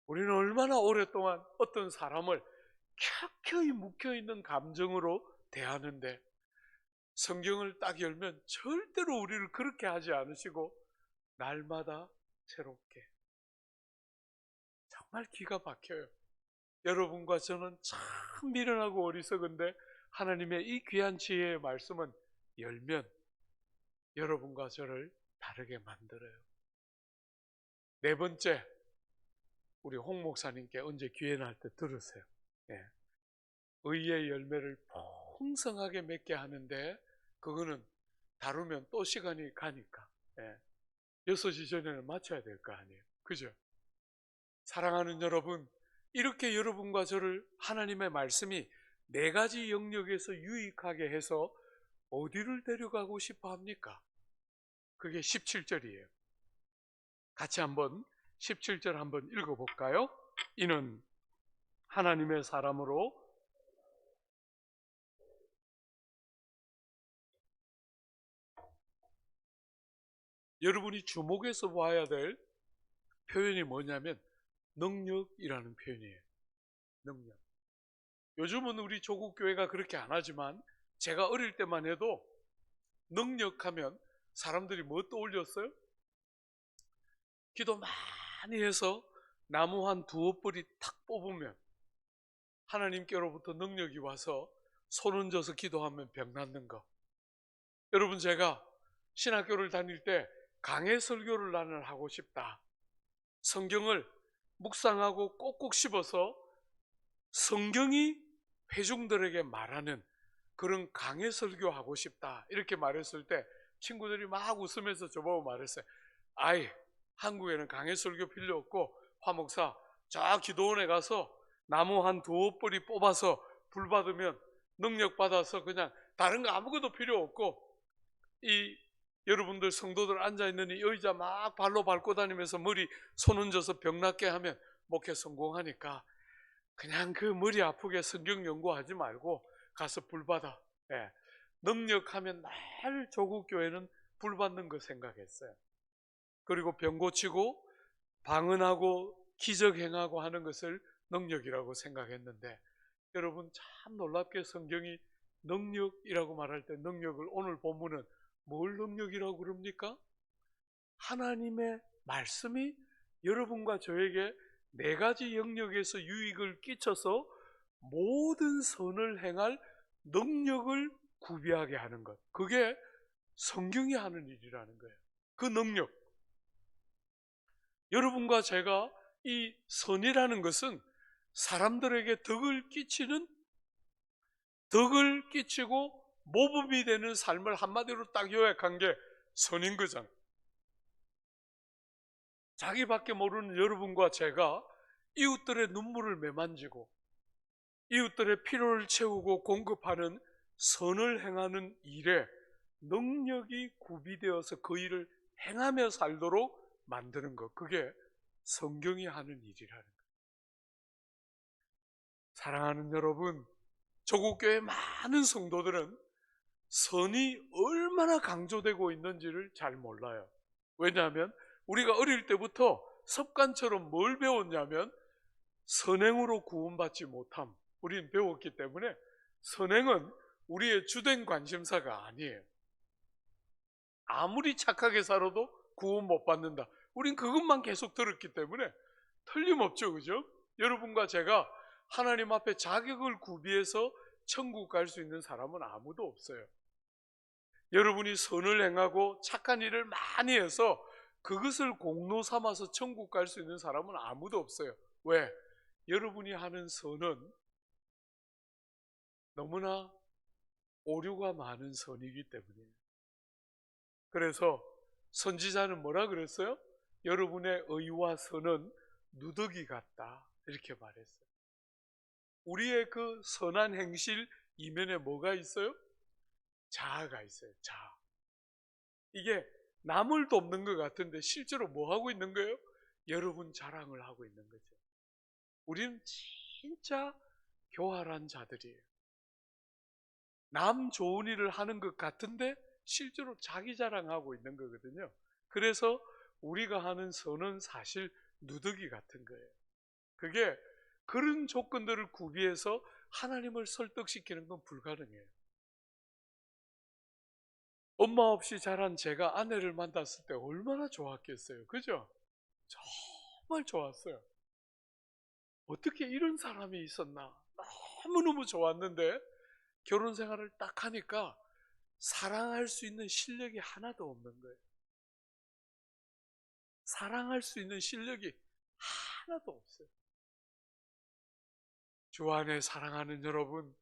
우리는 얼마나 오랫동안 어떤 사람을 켜켜이 묵혀있는 감정으로 대하는데, 성경을 딱 열면 절대로 우리를 그렇게 하지 않으시고 날마다 새롭게, 정말 기가 막혀요. 여러분과 저는 참 미련하고 어리석은데 하나님의 이 귀한 지혜의 말씀은 열면 여러분과 저를 다르게 만들어요. 네 번째, 우리 홍 목사님께 언제 기회 날 때 들으세요. 예. 의의 열매를 풍성하게 맺게 하는데 그거는 다루면 또 시간이 가니까 6시 전에는 마쳐야 될 거 아니에요. 그죠? 사랑하는 여러분, 이렇게 여러분과 저를 하나님의 말씀이 4가지 영역에서 유익하게 해서 어디를 데려가고 싶어 합니까? 그게 17절이에요. 같이 한번 17절 한번 읽어볼까요? 이는 하나님의 사람으로 여러분이 주목해서 봐야 될 표현이 뭐냐면 능력이라는 표현이에요. 능력. 요즘은 우리 조국 교회가 그렇게 안 하지만 제가 어릴 때만 해도 능력하면 사람들이 뭐 떠올렸어요? 기도 많이 해서 나무 한 2엎벌이 탁 뽑으면 하나님께로부터 능력이 와서 손 얹어서 기도하면 병 낫는 거. 여러분, 제가 신학교를 다닐 때 강해 설교를 나는 하고 싶다. 성경을 묵상하고 꼭꼭 씹어서 성경이 회중들에게 말하는 그런 강해 설교하고 싶다, 이렇게 말했을 때 친구들이 막 웃으면서 저보고 말했어요. 아이, 한국에는 강해 설교 필요 없고 화 목사 저 기도원에 가서 나무 한 2엎벌이 뽑아서 불 받으면 능력 받아서 그냥 다른 거 아무것도 필요 없고, 이 여러분들 성도들 앉아있는 이 의자 막 발로 밟고 다니면서 머리 손 얹어서 병 낫게 하면 목회 성공하니까 그냥 그 머리 아프게 성경 연구하지 말고 가서 불 받아. 능력하면 날 조국 교회는 불 받는 거 생각했어요. 그리고 병 고치고 방언하고 기적 행하고 하는 것을 능력이라고 생각했는데, 여러분 참 놀랍게 성경이 능력이라고 말할 때 능력을, 오늘 본문은 뭘 능력이라고 그럽니까? 하나님의 말씀이 여러분과 저에게 네 가지 영역에서 유익을 끼쳐서 모든 선을 행할 능력을 구비하게 하는 것, 그게 성경이 하는 일이라는 거예요. 그 능력, 여러분과 제가 이 선이라는 것은 사람들에게 덕을 끼치고 모범이 되는 삶을 한마디로 딱 요약한 게 선인 거잖아요. 자기밖에 모르는 여러분과 제가 이웃들의 눈물을 매만지고 이웃들의 필요를 채우고 공급하는 선을 행하는 일에 능력이 구비되어서 그 일을 행하며 살도록 만드는 것, 그게 성경이 하는 일이라는 거예요. 사랑하는 여러분, 조국교회 많은 성도들은 선이 얼마나 강조되고 있는지를 잘 몰라요. 왜냐하면 우리가 어릴 때부터 습관처럼 뭘 배웠냐면 선행으로 구원받지 못함, 우리는 배웠기 때문에 선행은 우리의 주된 관심사가 아니에요. 아무리 착하게 살아도 구원 못 받는다, 우린 그것만 계속 들었기 때문에 틀림없죠, 그죠? 여러분과 제가 하나님 앞에 자격을 구비해서 천국 갈 수 있는 사람은 아무도 없어요. 여러분이 선을 행하고 착한 일을 많이 해서 그것을 공로 삼아서 천국 갈 수 있는 사람은 아무도 없어요. 왜? 여러분이 하는 선은 너무나 오류가 많은 선이기 때문이에요. 그래서 선지자는 뭐라 그랬어요? 여러분의 의와 선은 누더기 같다, 이렇게 말했어요. 우리의 그 선한 행실 이면에 뭐가 있어요? 자아가 있어요. 자아. 이게 남을 돕는 것 같은데 실제로 뭐 하고 있는 거예요? 여러분 자랑을 하고 있는 거죠. 우리는 진짜 교활한 자들이에요. 남 좋은 일을 하는 것 같은데 실제로 자기 자랑하고 있는 거거든요. 그래서 우리가 하는 선은 사실 누더기 같은 거예요. 그게 그런 조건들을 구비해서 하나님을 설득시키는 건 불가능해요. 엄마 없이 자란 제가 아내를 만났을 때 얼마나 좋았겠어요. 그죠? 정말 좋았어요. 어떻게 이런 사람이 있었나? 너무너무 좋았는데 결혼 생활을 딱 하니까 사랑할 수 있는 실력이 하나도 없는 거예요. 사랑할 수 있는 실력이 하나도 없어요. 주 안에 사랑하는 여러분,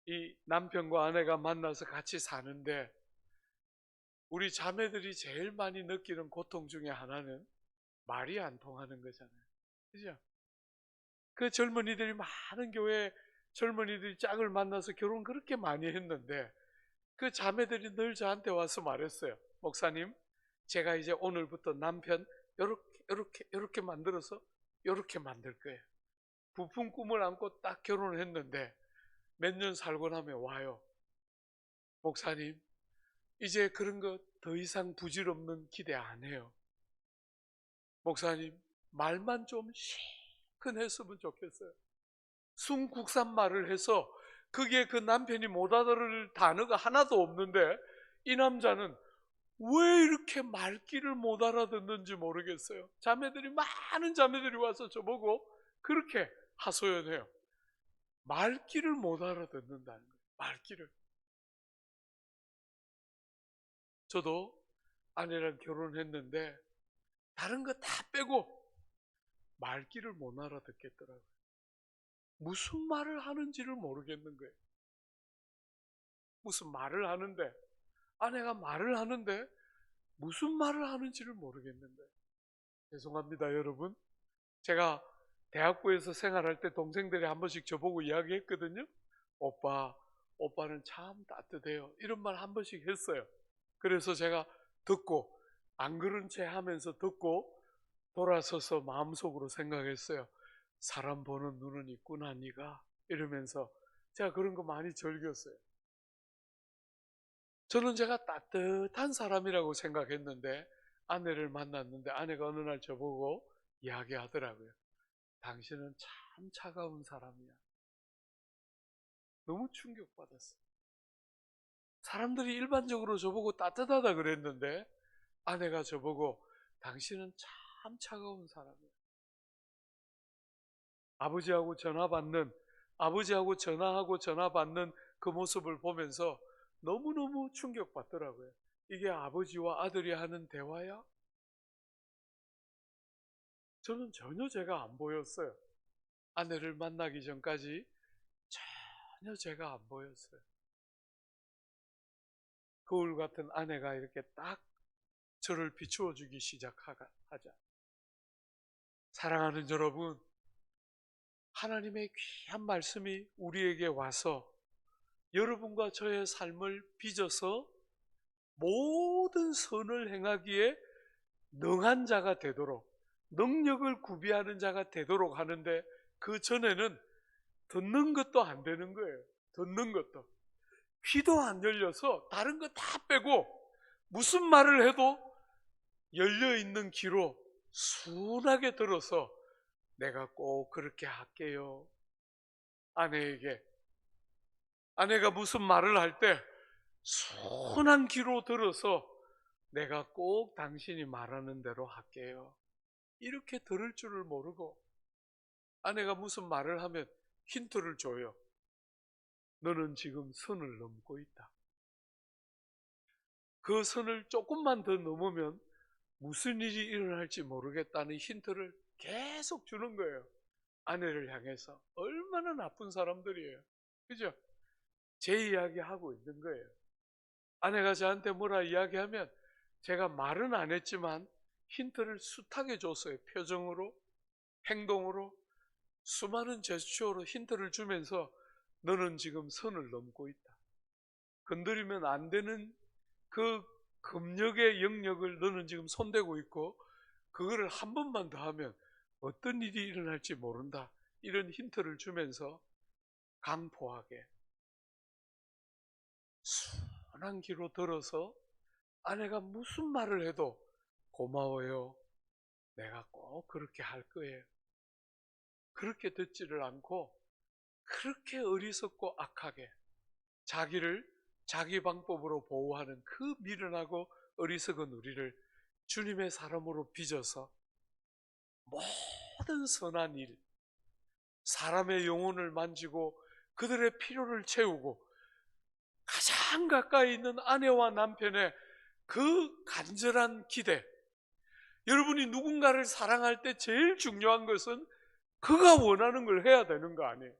이 남편과 아내가 만나서 같이 사는데 우리 자매들이 제일 많이 느끼는 고통 중에 하나는 말이 안 통하는 거잖아요. 그죠? 그 젊은이들이 많은 교회 젊은이들이 짝을 만나서 결혼 그렇게 많이 했는데 그 자매들이 늘 저한테 와서 말했어요. 목사님, 제가 이제 오늘부터 남편 요렇게 만들어서 요렇게 만들 거예요. 부푼 꿈을 안고 딱 결혼을 했는데 몇 년 살고 나면 와요. 목사님, 이제 그런 거 더 이상 부질없는 기대 안 해요. 목사님, 말만 좀 시큰했으면 좋겠어요. 순국산 말을 해서 그게 그 남편이 못 알아들을 단어가 하나도 없는데 이 남자는 왜 이렇게 말귀를 못 알아듣는지 모르겠어요. 많은 자매들이 와서 저보고 그렇게 하소연해요. 말귀를 못 알아듣는다는 거예요. 말귀를. 저도 아내랑 결혼했는데 다른 거 다 빼고 말귀를 못 알아듣겠더라고요. 무슨 말을 하는지를 모르겠는 거예요. 무슨 말을 하는데, 아내가 말을 하는데 무슨 말을 하는지를 모르겠는 거예요. 죄송합니다, 여러분. 제가 대학부에서 생활할 때 동생들이 한 번씩 저보고 이야기했거든요. 오빠는 참 따뜻해요. 이런 말 한 번씩 했어요. 그래서 제가 듣고 안 그런 채 하면서 듣고 돌아서서 마음속으로 생각했어요. 사람 보는 눈은 있구나 네가, 이러면서 제가 그런 거 많이 즐겼어요. 저는 제가 따뜻한 사람이라고 생각했는데 아내를 만났는데 아내가 어느 날 저보고 이야기하더라고요. 당신은 참 차가운 사람이야. 너무 충격받았어요. 사람들이 일반적으로 저보고 따뜻하다 그랬는데 아내가 저보고 당신은 참 차가운 사람이야. 아버지하고 전화 받는 그 모습을 보면서 너무너무 충격받더라고요. 이게 아버지와 아들이 하는 대화야? 저는 전혀 제가 안 보였어요. 아내를 만나기 전까지 전혀 제가 안 보였어요. 거울 같은 아내가 이렇게 딱 저를 비추어 주기 시작하자. 사랑하는 여러분, 하나님의 귀한 말씀이 우리에게 와서 여러분과 저의 삶을 빚어서 모든 선을 행하기에 능한 자가 되도록, 능력을 구비하는 자가 되도록 하는데, 그 전에는 듣는 것도 안 되는 거예요. 듣는 것도. 귀도 안 열려서 다른 거 다 빼고 무슨 말을 해도 열려있는 귀로 순하게 들어서 내가 꼭 그렇게 할게요. 아내가 무슨 말을 할 때 순한 귀로 들어서 내가 꼭 당신이 말하는 대로 할게요. 이렇게 들을 줄을 모르고 아내가 무슨 말을 하면 힌트를 줘요. 너는 지금 선을 넘고 있다. 그 선을 조금만 더 넘으면 무슨 일이 일어날지 모르겠다는 힌트를 계속 주는 거예요. 아내를 향해서. 얼마나 나쁜 사람들이에요. 그죠? 제 이야기하고 있는 거예요. 아내가 저한테 뭐라 이야기하면 제가 말은 안 했지만 힌트를 숱하게 줬어요. 표정으로, 행동으로, 수많은 제스처로 힌트를 주면서 너는 지금 선을 넘고 있다. 건드리면 안 되는 그 금력의 영역을 너는 지금 손대고 있고 그거를 한 번만 더 하면 어떤 일이 일어날지 모른다. 이런 힌트를 주면서 강포하게 순한 귀로 들어서 아내가 무슨 말을 해도 고마워요. 내가 꼭 그렇게 할 거예요. 그렇게 듣지를 않고 그렇게 어리석고 악하게 자기를 자기 방법으로 보호하는 그 미련하고 어리석은 우리를 주님의 사람으로 빚어서 모든 선한 일, 사람의 영혼을 만지고 그들의 필요를 채우고 가장 가까이 있는 아내와 남편의 그 간절한 기대. 여러분이 누군가를 사랑할 때 제일 중요한 것은 그가 원하는 걸 해야 되는 거 아니에요.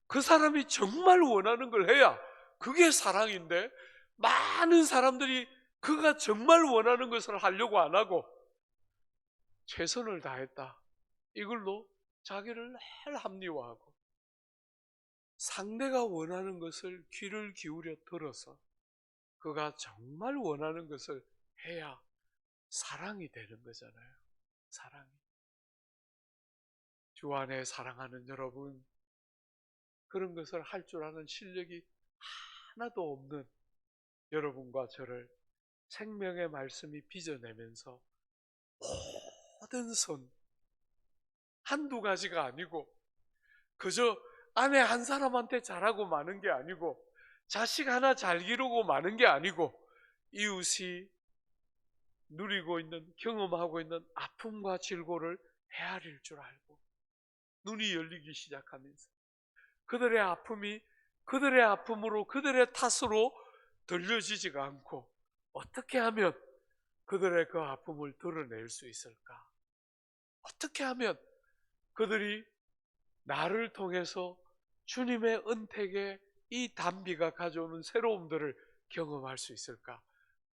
그 사람이 정말 원하는 걸 해야 그게 사랑인데 많은 사람들이 그가 정말 원하는 것을 하려고 안 하고 최선을 다했다. 이걸로 자기를 늘 합리화하고 상대가 원하는 것을 귀를 기울여 들어서 그가 정말 원하는 것을 해야 사랑이 되는 거잖아요. 사랑이. 주 안에 사랑하는 여러분, 그런 것을 할 줄 아는 실력이 하나도 없는 여러분과 저를 생명의 말씀이 빚어내면서 모든 선, 한두 가지가 아니고 그저 아내 한 사람한테 잘하고 마는 게 아니고 자식 하나 잘 기르고 마는 게 아니고 이웃이 누리고 있는, 경험하고 있는 아픔과 질고를 헤아릴 줄 알고 눈이 열리기 시작하면서 그들의 아픔이 그들의 아픔으로 그들의 탓으로 들려지지가 않고 어떻게 하면 그들의 그 아픔을 드러낼 수 있을까? 어떻게 하면 그들이 나를 통해서 주님의 은택의 이 단비가 가져오는 새로움들을 경험할 수 있을까?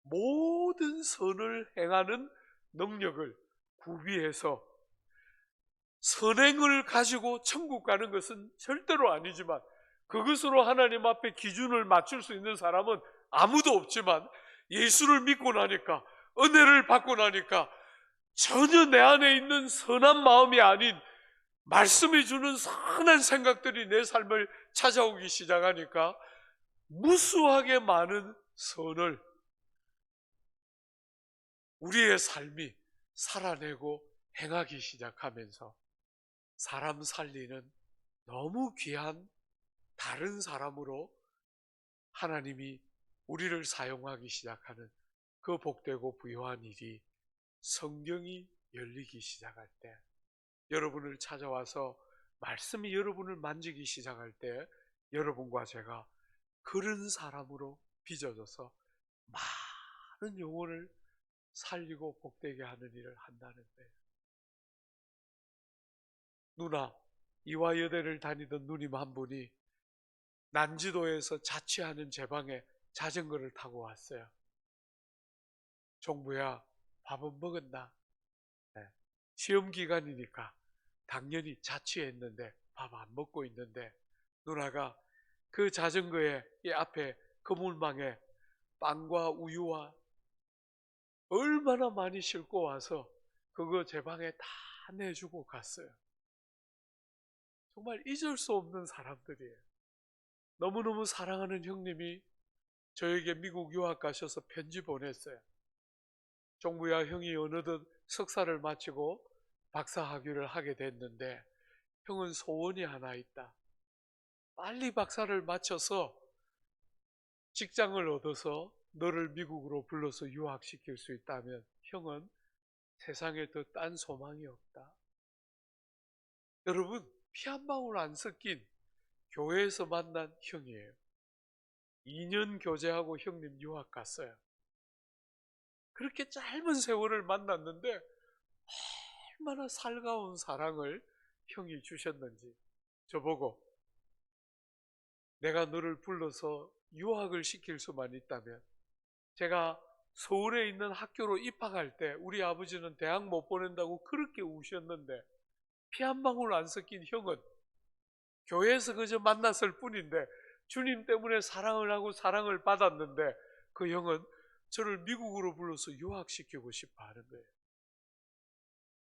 모든 선을 행하는 능력을 구비해서 선행을 가지고 천국 가는 것은 절대로 아니지만 그것으로 하나님 앞에 기준을 맞출 수 있는 사람은 아무도 없지만 예수를 믿고 나니까 은혜를 받고 나니까 전혀 내 안에 있는 선한 마음이 아닌 말씀이 주는 선한 생각들이 내 삶을 찾아오기 시작하니까 무수하게 많은 선을 우리의 삶이 살아내고 행하기 시작하면서 사람 살리는 너무 귀한 다른 사람으로 하나님이 우리를 사용하기 시작하는 그 복되고 부유한 일이 성경이 열리기 시작할 때, 여러분을 찾아와서 말씀이 여러분을 만지기 시작할 때 여러분과 제가 그런 사람으로 빚어져서 많은 영혼을 살리고 복되게 하는 일을 한다는 거예요. 누나, 이화여대를 다니던 누님 한 분이 난지도에서 자취하는 제 방에 자전거를 타고 왔어요. 종부야, 밥은 먹었나? 네. 시험 기간이니까 당연히 자취했는데 밥 안 먹고 있는데 누나가 그 자전거에 이 앞에 그물망에 빵과 우유와 얼마나 많이 싣고 와서 그거 제 방에 다 내주고 갔어요. 정말 잊을 수 없는 사람들이에요. 너무너무 사랑하는 형님이 저에게 미국 유학 가셔서 편지 보냈어요. 종부야, 형이 어느덧 석사를 마치고 박사학위를 하게 됐는데 형은 소원이 하나 있다. 빨리 박사를 마쳐서 직장을 얻어서 너를 미국으로 불러서 유학시킬 수 있다면 형은 세상에 더 딴 소망이 없다. 여러분, 피 한 방울 안 섞인 교회에서 만난 형이에요. 2년 교제하고 형님 유학 갔어요. 그렇게 짧은 세월을 만났는데 얼마나 살가운 사랑을 형이 주셨는지. 저보고 내가 너를 불러서 유학을 시킬 수만 있다면, 제가 서울에 있는 학교로 입학할 때 우리 아버지는 대학 못 보낸다고 그렇게 우셨는데 피 한 방울 안 섞인 형은 교회에서 그저 만났을 뿐인데 주님 때문에 사랑을 하고 사랑을 받았는데 그 형은 저를 미국으로 불러서 유학시키고 싶어 하는 거예요.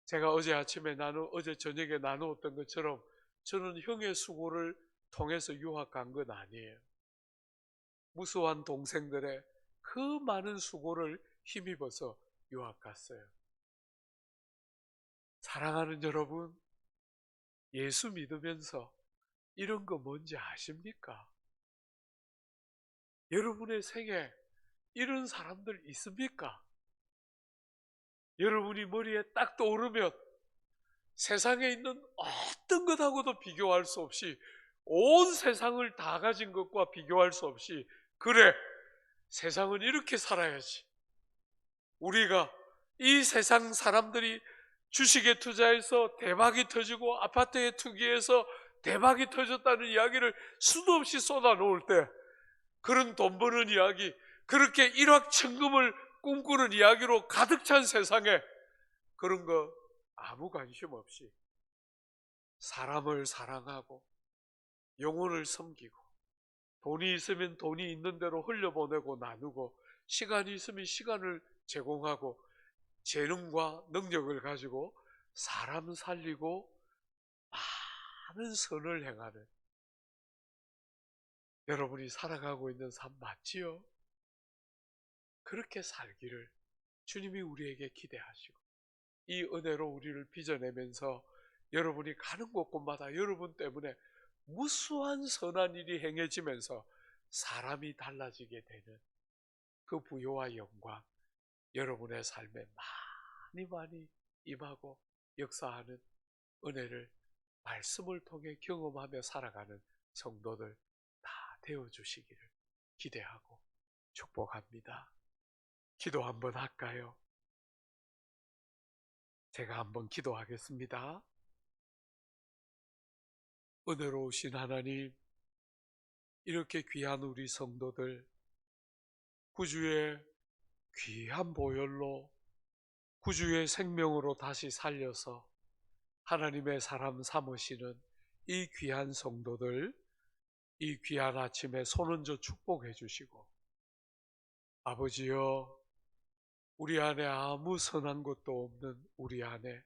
제가 어제 저녁에 나누었던 것처럼 저는 형의 수고를 통해서 유학 간 건 아니에요. 무수한 동생들의 그 많은 수고를 힘입어서 유학 갔어요. 사랑하는 여러분, 예수 믿으면서 이런 거 뭔지 아십니까? 여러분의 생에 이런 사람들 있습니까? 여러분이 머리에 딱 떠오르면 세상에 있는 어떤 것하고도 비교할 수 없이, 온 세상을 다 가진 것과 비교할 수 없이, 그래, 세상은 이렇게 살아야지. 우리가 이 세상 사람들이 주식에 투자해서 대박이 터지고 아파트에 투기해서 대박이 터졌다는 이야기를 수도 없이 쏟아 놓을 때, 그런 돈 버는 이야기, 그렇게 일확천금을 꿈꾸는 이야기로 가득 찬 세상에 그런 거 아무 관심 없이 사람을 사랑하고 영혼을 섬기고, 돈이 있으면 돈이 있는 대로 흘려보내고 나누고, 시간이 있으면 시간을 제공하고, 재능과 능력을 가지고 사람 살리고 많은 선을 행하는 여러분이 살아가고 있는 삶 맞지요? 그렇게 살기를 주님이 우리에게 기대하시고 이 은혜로 우리를 빚어내면서 여러분이 가는 곳곳마다 여러분 때문에 무수한 선한 일이 행해지면서 사람이 달라지게 되는 그 부요와 영광, 여러분의 삶에 많이 많이 임하고 역사하는 은혜를 말씀을 통해 경험하며 살아가는 성도들 다 되어주시기를 기대하고 축복합니다. 기도 한번 할까요? 제가 한번 기도하겠습니다. 은혜로우신 하나님, 이렇게 귀한 우리 성도들 구주의 귀한 보혈로 구주의 생명으로 다시 살려서 하나님의 사람 삼으시는 이 귀한 성도들, 이 귀한 아침에 손은저 축복해 주시고, 아버지여, 우리 안에 아무 선한 것도 없는 우리 안에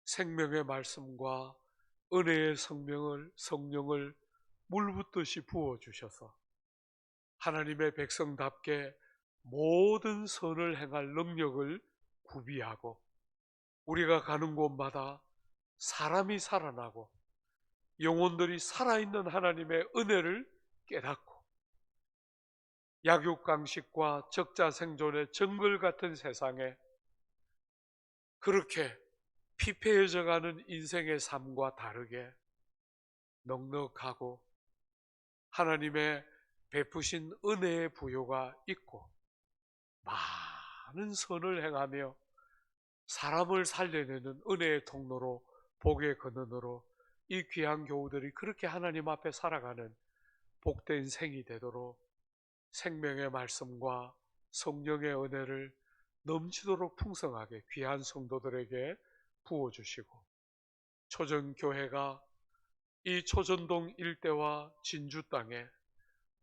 생명의 말씀과 은혜의 성령을 물붓듯이 부어주셔서 하나님의 백성답게 모든 선을 행할 능력을 구비하고 우리가 가는 곳마다 사람이 살아나고 영혼들이 살아있는 하나님의 은혜를 깨닫고 약육강식과 적자생존의 정글 같은 세상에 그렇게 피폐해져가는 인생의 삶과 다르게 넉넉하고 하나님의 베푸신 은혜의 부요가 있고 많은 선을 행하며 사람을 살려내는 은혜의 통로로 복의 근원으로 이 귀한 교우들이 그렇게 하나님 앞에 살아가는 복된 생이 되도록 생명의 말씀과 성령의 은혜를 넘치도록 풍성하게 귀한 성도들에게 부어주시고 초전교회가 이 초전동 일대와 진주 땅에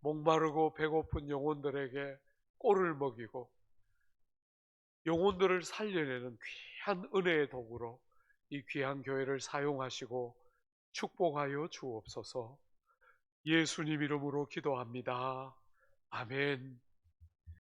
목마르고 배고픈 영혼들에게 꼴을 먹이고 영혼들을 살려내는 귀한 은혜의 도구로 이 귀한 교회를 사용하시고 축복하여 주옵소서. 예수님 이름으로 기도합니다. 아멘.